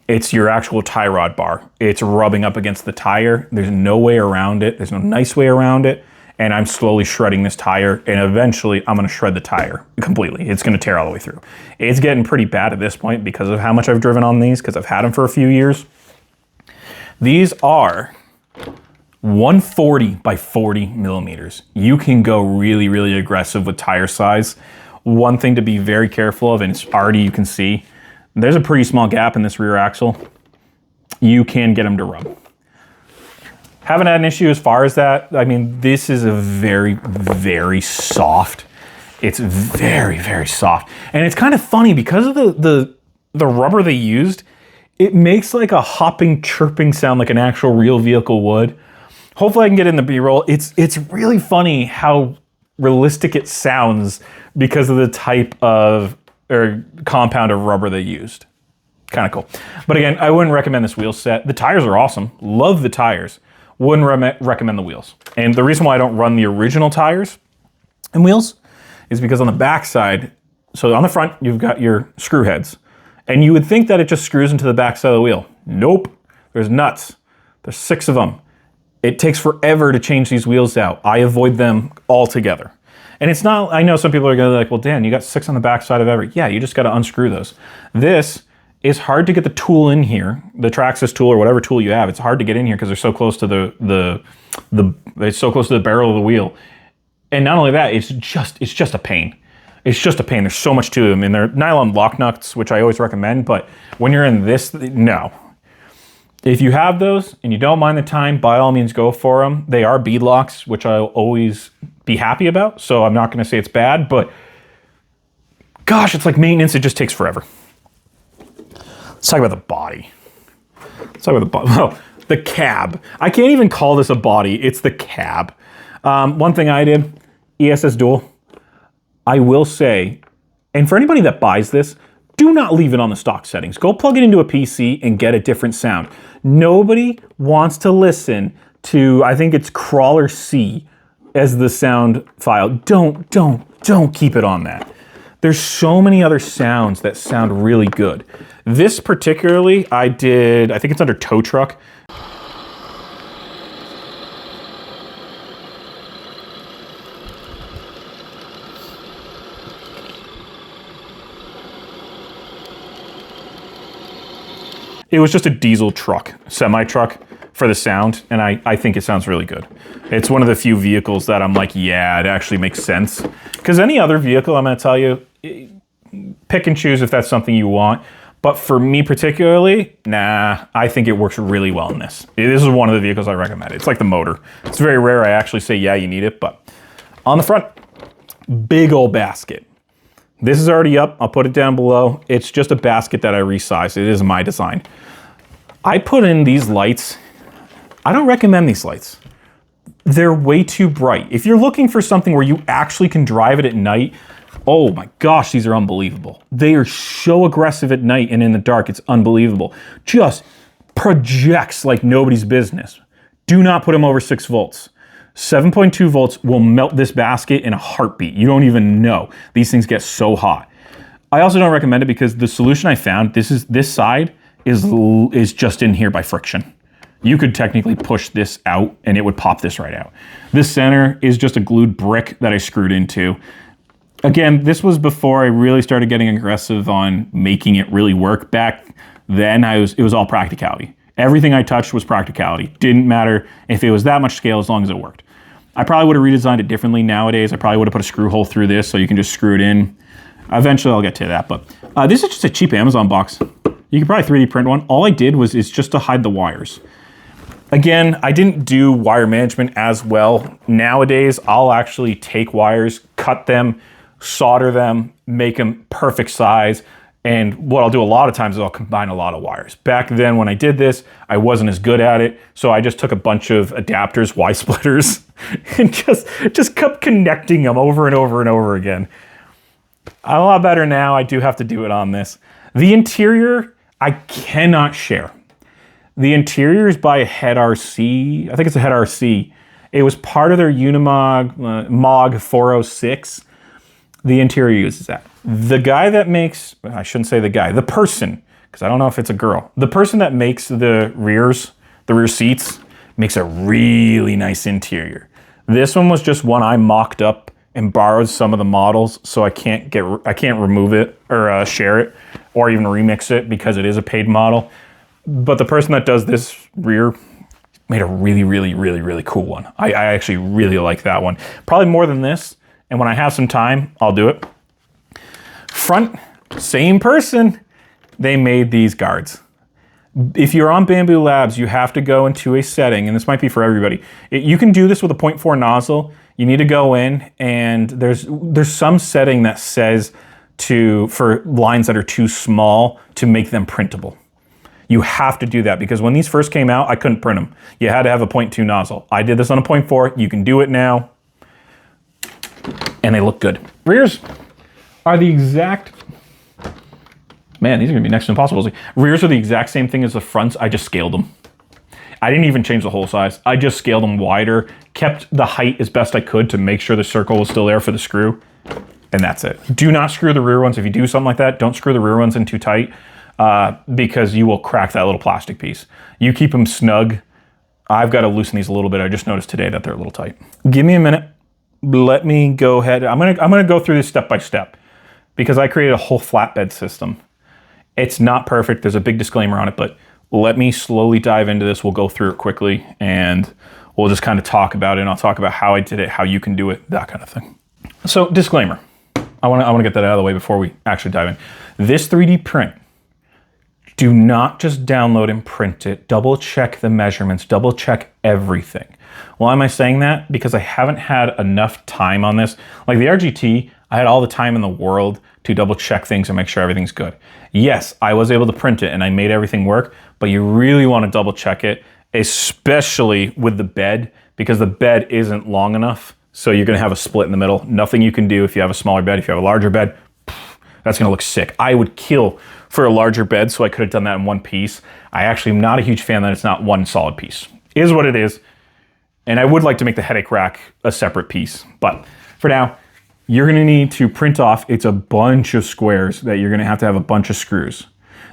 [SPEAKER 1] It's your actual tie rod bar. It's rubbing up against the tire. There's no way around it. There's no nice way around it. And I'm slowly shredding this tire, and eventually I'm gonna shred the tire completely. It's gonna tear all the way through. It's getting pretty bad at this point because of how much I've driven on these, because I've had them for a few years. These are 140 by 40 millimeters. You can go really, really aggressive with tire size. One thing to be very careful of, and it's already, you can see, there's a pretty small gap in this rear axle. You can get them to rub. Haven't had an issue as far as that. I mean, this is a very, very soft. It's very, very soft. And it's kind of funny because of the rubber they used, it makes like a hopping, chirping sound like an actual real vehicle would. Hopefully I can get in the B-roll. It's really funny how realistic it sounds because of the type of, or compound of rubber they used. Kind of cool. But again, I wouldn't recommend this wheel set. The tires are awesome. Love the tires. Wouldn't recommend the wheels. And the reason why I don't run the original tires and wheels is because on the back side, so on the front, you've got your screw heads. And you would think that it just screws into the back side of the wheel. Nope. There's nuts. There's 6 of them. It takes forever to change these wheels out. I avoid them altogether. And it's not, I know some people are gonna be like, well, Dan, you got 6 on the back side of every. Yeah, you just gotta unscrew those. This is hard to get the tool in here, the Traxxas tool or whatever tool you have. It's hard to get in here because they're so close to it's so close to the barrel of the wheel. And not only that, it's just a pain. It's just a pain. There's so much to them. And they're nylon lock nuts, which I always recommend, but when you're in this, no. If you have those and you don't mind the time, by all means go for them. They are bead locks, which I'll always be happy about. So I'm not gonna say it's bad, but gosh, it's like maintenance. It just takes forever. Let's talk about the body. Let's talk about the body. Oh, the cab. I can't even call this a body. It's the cab. One thing I did, ESS dual. I will say, and for anybody that buys this, do not leave it on the stock settings. Go plug it into a PC and get a different sound. Nobody wants to listen to, I think it's CrossRC as the sound file. Don't keep it on that. There's so many other sounds that sound really good. This particularly, I think it's under tow truck. It was just a diesel truck, semi-truck for the sound, and I think it sounds really good. It's one of the few vehicles that I'm like, yeah, it actually makes sense. Because any other vehicle, I'm gonna tell you, pick and choose if that's something you want. But for me particularly, nah, I think it works really well in this. This is one of the vehicles I recommend. It's like the motor. It's very rare I actually say, yeah, you need it, but on the front, big old basket. This is already up, I'll put it down below. It's just a basket that I resized. It is my design. I put in these lights. I don't recommend these lights. They're way too bright. If you're looking for something where you actually can drive it at night, oh my gosh, these are unbelievable. They are so aggressive at night and in the dark, it's unbelievable. Just projects like nobody's business. Do not put them over 6 volts. 7.2 volts will melt this basket in a heartbeat. You don't even know. These things get so hot. I also don't recommend it because the solution I found, this side is just in here by friction. You could technically push this out and it would pop this right out. This center is just a glued brick that I screwed into. Again, this was before I really started getting aggressive on making it really work. Back then, it was all practicality. Everything I touched was practicality. Didn't matter if it was that much scale as long as it worked. I probably would have redesigned it differently nowadays. I probably would have put a screw hole through this so you can just screw it in. Eventually I'll get to that, but this is just a cheap Amazon box. You could probably 3D print one. All I did is just to hide the wires. Again, I didn't do wire management as well. Nowadays, I'll actually take wires, cut them, solder them, make them perfect size. And what I'll do a lot of times is I'll combine a lot of wires. Back then when I did this, I wasn't as good at it. So I just took a bunch of adapters, Y-splitters, and just kept connecting them over and over and over again. I'm a lot better now. I do have to do it on this. The interior, I cannot share. The interior is by Head RC. I think it's a Head RC. It was part of their Unimog Mog 406. The interior uses that. The guy that makes, I shouldn't say the guy, the person, because I don't know if it's a girl. The person that makes the rear seats, makes a really nice interior. This one was just one I mocked up and borrowed some of the models, so I can't remove it or share it or even remix it because it is a paid model. But the person that does this rear made a really cool one. I actually really like that one. Probably more than this, and when I have some time, I'll do it. Front, same person. They made these guards. If you're on Bamboo Labs, you have to go into a setting, and this might be for everybody. You can do this with a 0.4 nozzle. You need to go in, and there's some setting that says for lines that are too small to make them printable. You have to do that because when these first came out, I couldn't print them. You had to have a 0.2 nozzle. I did this on a 0.4. You can do it now, and they look good. Rears are the exact... Man, these are gonna be next to impossible. Rears are the exact same thing as the fronts. I just scaled them. I didn't even change the hole size. I just scaled them wider, kept the height as best I could to make sure the circle was still there for the screw, and that's it. Do not screw the rear ones. If you do something like that, don't screw the rear ones in too tight because you will crack that little plastic piece. You keep them snug. I've got to loosen these a little bit. I just noticed today that they're a little tight. Give me a minute. Let me go ahead. I'm gonna go through this step by step because I created a whole flatbed system. It's not perfect. There's a big disclaimer on it, but let me slowly dive into this. We'll go through it quickly and we'll just kind of talk about it, and I'll talk about how I did it, how you can do it, that kind of thing. So disclaimer, I want to get that out of the way before we actually dive in. This 3D print, do not just download and print it. Double check the measurements, double check everything. Why am I saying that? Because I haven't had enough time on this. Like the RGT, I had all the time in the world to double check things and make sure everything's good. Yes, I was able to print it and I made everything work, but you really want to double check it, especially with the bed, because the bed isn't long enough. So you're going to have a split in the middle. Nothing you can do if you have a smaller bed. If you have a larger bed, that's going to look sick. I would kill for a larger bed, so I could have done that in one piece. I actually am not a huge fan that it's not one solid piece. It is what it is. And I would like to make the headache rack a separate piece. But for now, you're going to need to print off, it's a bunch of squares that you're going to have a bunch of screws.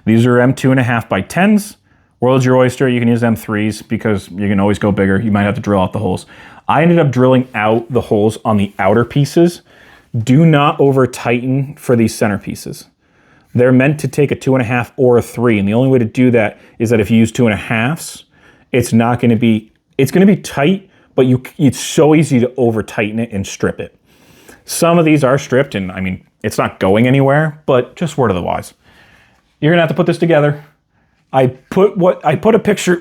[SPEAKER 1] These are M2.5 by 10s. World's your oyster. You can use M3s because you can always go bigger. You might have to drill out the holes. I ended up drilling out the holes on the outer pieces. Do not over tighten for these center pieces. They're meant to take a 2.5 or a 3. And the only way to do that is that if you use 2.5s, it's going to be tight, but it's so easy to over tighten it and strip it. Some of these are stripped, and I mean, it's not going anywhere, but just word of the wise. You're gonna have to put this together. I put a picture,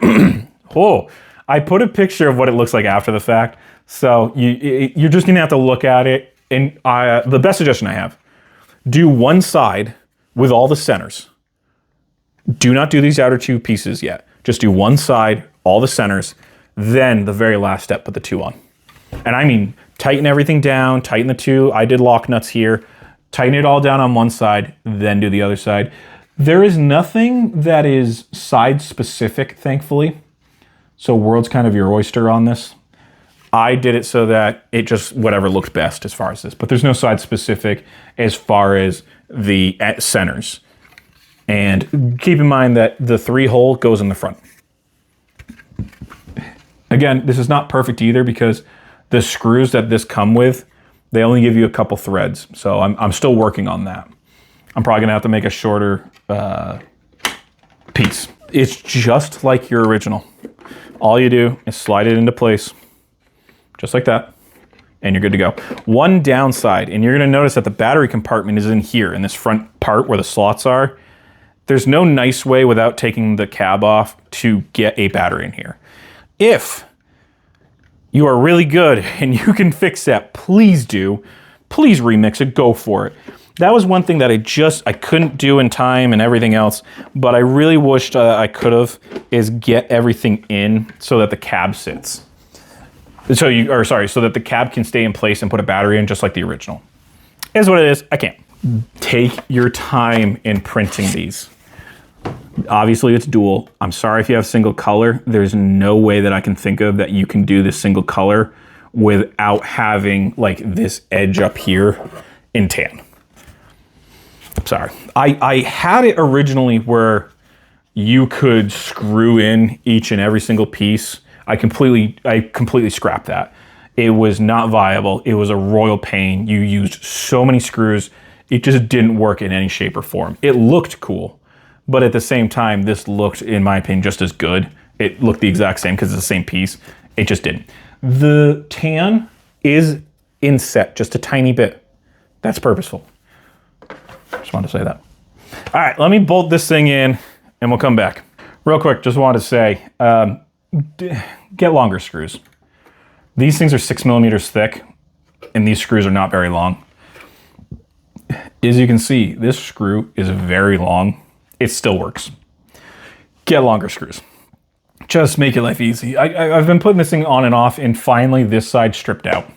[SPEAKER 1] I put a picture of what it looks like after the fact. So you're just gonna have to look at it. And the best suggestion I have, do one side with all the centers. Do not do these outer two pieces yet. Just do one side, all the centers, then the very last step, put the two on. And I mean, tighten everything down, tighten the two. I did lock nuts here. Tighten it all down on one side, then do the other side. There is nothing that is side specific, thankfully. So World's kind of your oyster on this. I did it so that it just whatever looked best as far as this, but there's no side specific as far as the centers. And keep in mind that the 3-hole goes in the front. Again, this is not perfect either because the screws that this come with, they only give you a couple threads. So I'm still working on that. I'm probably gonna have to make a shorter piece. It's just like your original. All you do is slide it into place, just like that, and you're good to go. One downside, and you're gonna notice that the battery compartment is in here, in this front part where the slots are. There's no nice way without taking the cab off to get a battery in here. If you are really good and you can fix that, please do. Please remix it, go for it. That was one thing that I couldn't do in time and everything else, but I really wished I could have, is get everything in so that the cab sits. So that the cab can stay in place and put a battery in just like the original. Is what it is, I can't. Take your time in printing these. Obviously it's dual. I'm sorry if you have single color. There's no way that I can think of that you can do this single color without having like this edge up here in tan. sorry. I had it originally where you could screw in each and every single piece. I completely scrapped that. It was not viable. It was a royal pain. You used so many screws. It just didn't work in any shape or form. It looked cool, but at the same time, this looked, in my opinion, just as good. It looked the exact same because it's the same piece. It just didn't. The tan is inset just a tiny bit. That's purposeful. Just wanted to say that. All right, let me bolt this thing in and we'll come back. Real quick, just wanted to say, get longer screws. These things are 6 millimeters thick and these screws are not very long. As you can see, this screw is very long. It still works. Get longer screws. Just make your life easy. I've been putting this thing on and off and finally this side stripped out.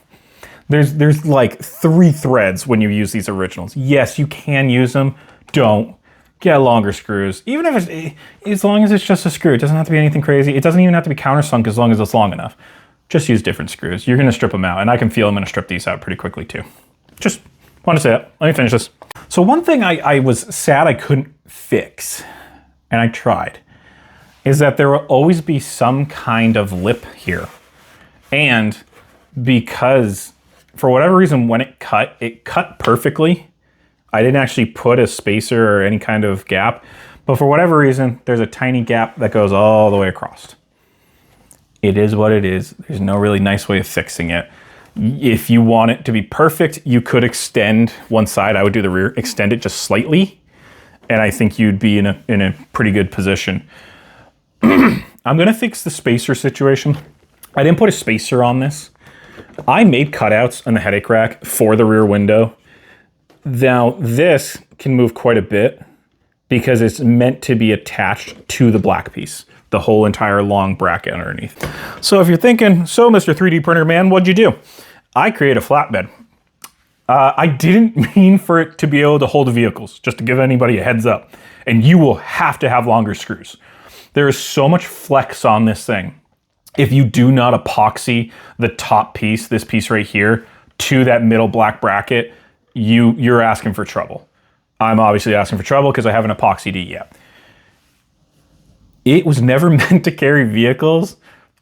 [SPEAKER 1] There's like 3 threads when you use these originals. Yes, you can use them. Don't. Get longer screws. Even if it's, as long as it's just a screw, it doesn't have to be anything crazy. It doesn't even have to be countersunk as long as it's long enough. Just use different screws. You're gonna strip them out, and I can feel I'm gonna strip these out pretty quickly too. Just want to say that. Let me finish this. So one thing I was sad I couldn't fix, and I tried, is that there will always be some kind of lip here. And because for whatever reason, when it cut perfectly. I didn't actually put a spacer or any kind of gap, but for whatever reason, there's a tiny gap that goes all the way across. It is what it is. There's no really nice way of fixing it. If you want it to be perfect, you could extend one side. I would do the rear, extend it just slightly, and I think you'd be in a pretty good position. I'm gonna fix the spacer situation. I didn't put a spacer on this. I made cutouts on the headache rack for the rear window. Now this can move quite a bit because it's meant to be attached to the black piece, the whole entire long bracket underneath. So if you're thinking, so Mr. 3D printer man, what'd you do? I created a flatbed. I didn't mean for it to be able to hold vehicles, just to give anybody a heads up. And you will have to have longer screws. There is so much flex on this thing. If you do not epoxy the top piece, this piece right here, to that middle black bracket, you're asking for trouble. I'm obviously asking for trouble because I haven't epoxied it yet. It was never meant to carry vehicles,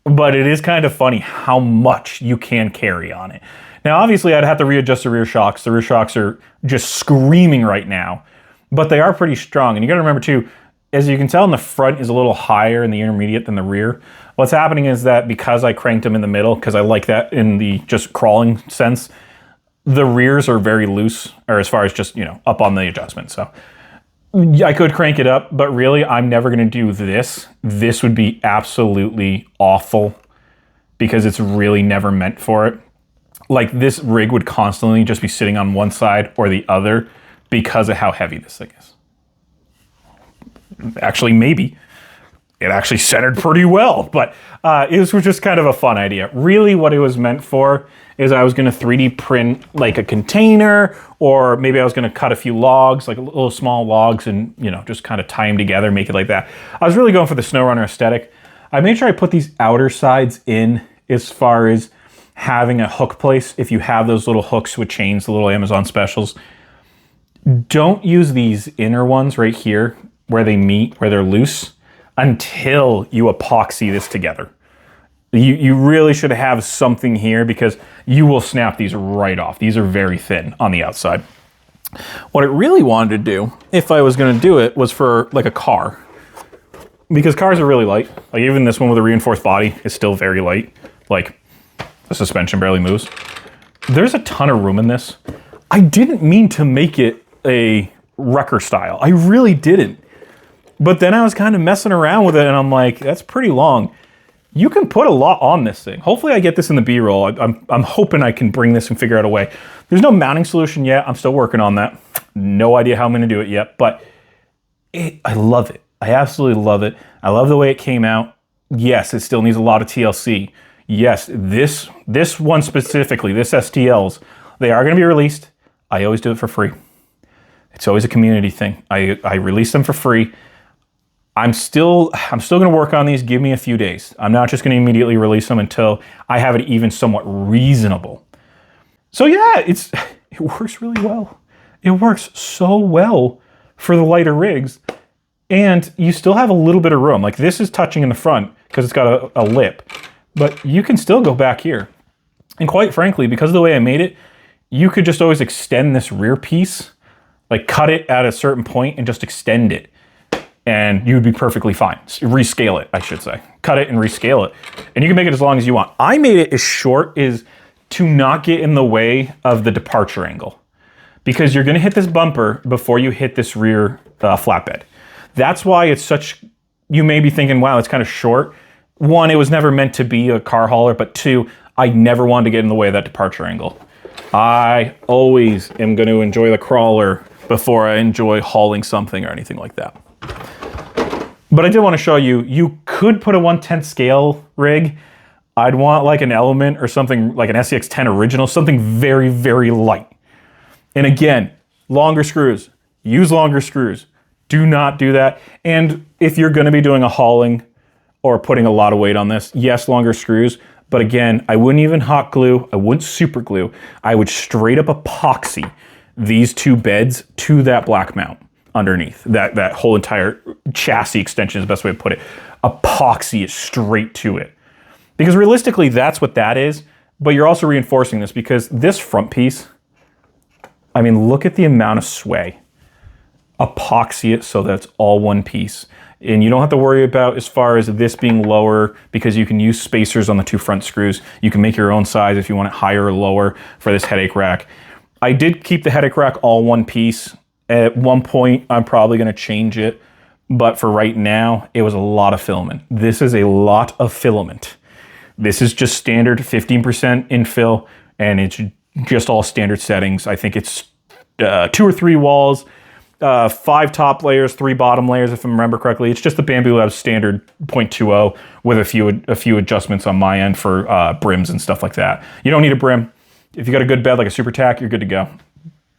[SPEAKER 1] but it is kind of funny how much you can carry on it. Now, obviously, I'd have to readjust the rear shocks. The rear shocks are just screaming right now, but they are pretty strong. And you got to remember too, as you can tell, in the front is a little higher in the intermediate than the rear. What's happening is that because I cranked them in the middle, because I like that in the just crawling sense, the rears are very loose, or as far as just, you know, up on the adjustment. So I could crank it up, but really I'm never gonna do this. This would be absolutely awful because it's really never meant for it. Like this rig would constantly just be sitting on one side or the other because of how heavy this thing is. Actually, maybe. It actually centered pretty well, but it was just kind of a fun idea. Really what it was meant for is I was gonna 3D print like a container, or maybe I was gonna cut a few logs, like little small logs, and you know, just kind of tie them together, make it like that. I was really going for the SnowRunner aesthetic. I made sure I put these outer sides in as far as having a hook place. If you have those little hooks with chains, the little Amazon specials, don't use these inner ones right here where they meet, where they're loose, until you epoxy this together. You really should have something here because you will snap these right off. These are very thin on the outside. What I really wanted to do, if I was gonna do it, was for like a car. Because cars are really light. Like even this one with a reinforced body is still very light. Like the suspension barely moves. There's a ton of room in this. I didn't mean to make it a wrecker style. I really didn't. But then I was kind of messing around with it and I'm like, that's pretty long. You can put a lot on this thing. Hopefully I get this in the B-roll. I'm hoping I can bring this and figure out a way. There's no mounting solution yet. I'm still working on that. No idea how I'm gonna do it yet, but I love it. I absolutely love it. I love the way it came out. Yes, it still needs a lot of TLC. Yes, this one specifically, this STLs, they are gonna be released. I always do it for free. It's always a community thing. I release them for free. I'm still gonna work on these. Give me a few days. I'm not just gonna immediately release them until I have it even somewhat reasonable. So yeah, it works really well. It works so well for the lighter rigs, and you still have a little bit of room. Like this is touching in the front because it's got a lip, but you can still go back here. And quite frankly, because of the way I made it, you could just always extend this rear piece, like cut it at a certain point and just extend it, and you would be perfectly fine. Rescale it, I should say. Cut it and rescale it. And you can make it as long as you want. I made it as short as to not get in the way of the departure angle, because you're gonna hit this bumper before you hit this rear flatbed. That's why it's such, you may be thinking, wow, it's kind of short. One, it was never meant to be a car hauler, but two, I never wanted to get in the way of that departure angle. I always am going to enjoy the crawler before I enjoy hauling something or anything like that. But I did want to show you, you could put a 1/10 scale rig. I'd want like an Element or something like an SCX 10 original, something very, very light. And again, longer screws, use longer screws. Do not do that. And if you're going to be doing a hauling or putting a lot of weight on this, yes, longer screws. But again, I wouldn't even hot glue, I wouldn't super glue. I would straight up epoxy these two beds to that black mount underneath. That whole entire chassis extension is the best way to put it. Epoxy it straight to it. Because realistically, that's what that is. But you're also reinforcing this because this front piece, I mean, look at the amount of sway. Epoxy it so that it's all one piece. And you don't have to worry about as far as this being lower because you can use spacers on the two front screws. You can make your own size if you want it higher or lower for this headache rack. I did keep the headache rack all one piece. At one point, I'm probably gonna change it, but for right now, it was a lot of filament. This is a lot of filament. This is just standard 15% infill, and it's just all standard settings. I think it's 2 or 3 walls, 5 top layers, 3 bottom layers, if I remember correctly. It's just the Bamboo Labs standard 0.20 with a few adjustments on my end for brims and stuff like that. You don't need a brim. If you got a good bed like a Super Tack, you're good to go.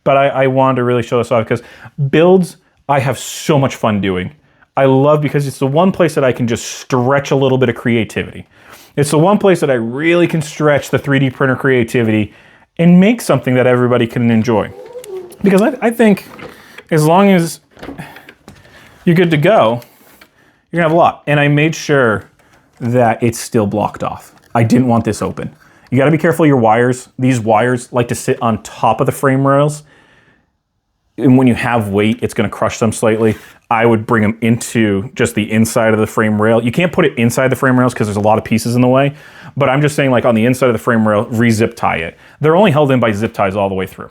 [SPEAKER 1] But I wanted to really show this off because builds, I have so much fun doing. I love because it's the one place that I can just stretch a little bit of creativity. It's the one place that I really can stretch the 3D printer creativity and make something that everybody can enjoy. Because I think as long as you're good to go, you're gonna have a lot. And I made sure that it's still blocked off. I didn't want this open. You gotta be careful of your wires. These wires like to sit on top of the frame rails. And when you have weight, it's gonna crush them slightly. I would bring them into just the inside of the frame rail. You can't put it inside the frame rails because there's a lot of pieces in the way. But I'm just saying like on the inside of the frame rail, re-zip tie it. They're only held in by zip ties all the way through.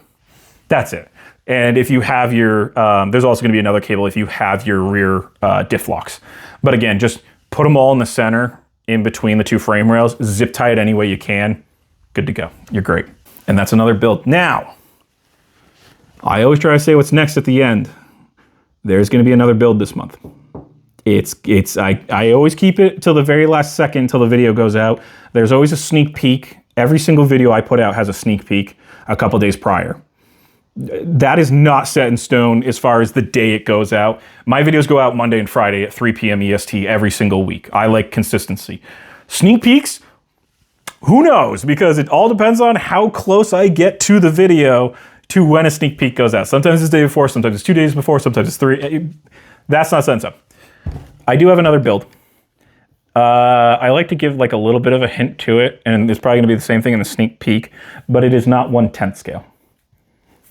[SPEAKER 1] That's it. And if you have your, there's also gonna be another cable if you have your rear diff locks. But again, just put them all in the center, in between the two frame rails, zip tie it any way you can, good to go. You're great. And that's another build. Now, I always try to say what's next at the end. There's gonna be another build this month. I always keep it till the very last second till the video goes out. There's always a sneak peek. Every single video I put out has a sneak peek a couple days prior. That is not set in stone as far as the day it goes out. My videos go out Monday and Friday at 3 p.m. EST every single week. I like consistency. Sneak peeks, who knows? Because it all depends on how close I get to the video to when a sneak peek goes out. Sometimes it's the day before, sometimes it's 2 days before, sometimes it's 3. That's not set in stone. I do have another build. I like to give like a little bit of a hint to it, and it's probably gonna be the same thing in the sneak peek, but it is not 1/10 scale.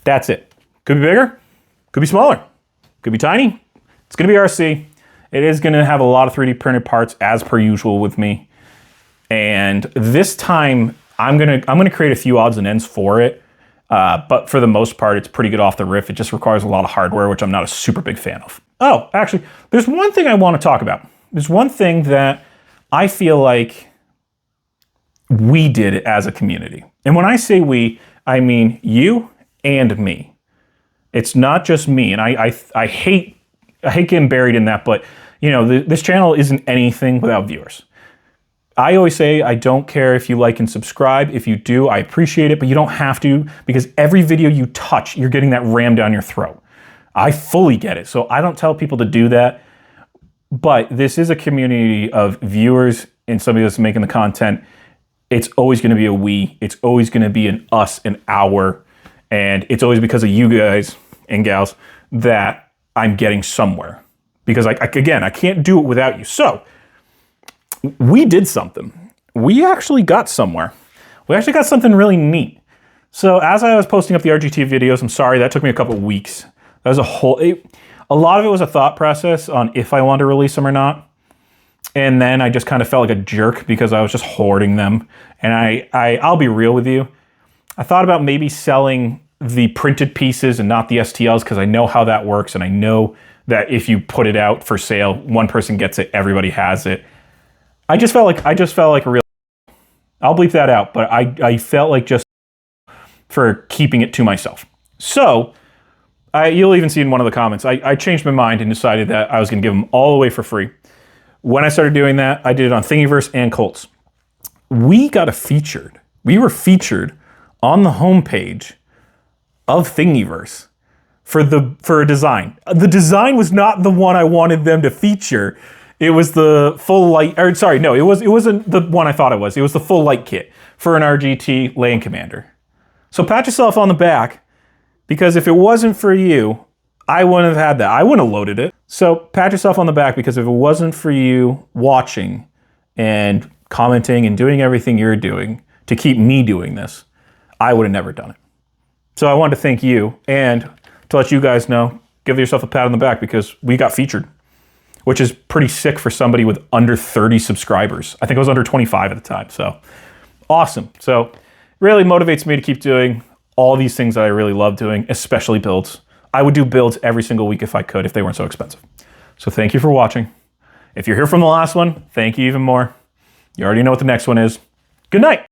[SPEAKER 1] That's it. Could be bigger, could be smaller, could be tiny. It's gonna be RC. It is gonna have a lot of 3D printed parts as per usual with me. And this time I'm gonna create a few odds and ends for it. But for the most part, it's pretty good off the riff. It just requires a lot of hardware, which I'm not a super big fan of. Oh, actually, there's one thing I want to talk about. There's one thing that I feel like we did as a community. And when I say we, I mean you and me. It's not just me. And I hate getting buried in that, but you know, this channel isn't anything without viewers. I always say I don't care if you like and subscribe. If you do, I appreciate it, but you don't have to, because every video you touch, you're getting that rammed down your throat. I fully get it, so I don't tell people to do that, but this is a community of viewers and somebody that's making the content. It's always gonna be a we, it's always gonna be an us, an our, and it's always because of you guys and gals, that I'm getting somewhere. Because again, I can't do it without you. So we did something. We actually got somewhere. We actually got something really neat. So as I was posting up the RGT videos, I'm sorry, that took me a couple of weeks. That was a lot of it was a thought process on if I wanted to release them or not. And then I just kind of felt like a jerk because I was just hoarding them. And I'll be real with you. I thought about maybe selling the printed pieces and not the STLs because I know how that works. And I know that if you put it out for sale, one person gets it, everybody has it. I just felt like a real, I'll bleep that out, but I felt like just for keeping it to myself. So you'll even see in one of the comments, I changed my mind and decided that I was gonna give them all away for free. When I started doing that, I did it on Thingiverse and Colts. We were featured on the homepage of Thingiverse for a design. The design was not the one I wanted them to feature. It was the full light, or sorry, no, it wasn't the one I thought it was. It was the full light kit for an RGT Land Commander. So pat yourself on the back, because if it wasn't for you, I wouldn't have had that. I wouldn't have loaded it. So pat yourself on the back, because if it wasn't for you watching and commenting and doing everything you're doing to keep me doing this, I would have never done it. So I wanted to thank you, and to let you guys know, give yourself a pat on the back because we got featured, which is pretty sick for somebody with under 30 subscribers. I think I was under 25 at the time, so awesome. So really motivates me to keep doing all these things that I really love doing, especially builds. I would do builds every single week if I could, if they weren't so expensive. So thank you for watching. If you're here from the last one, thank you even more. You already know what the next one is. Good night.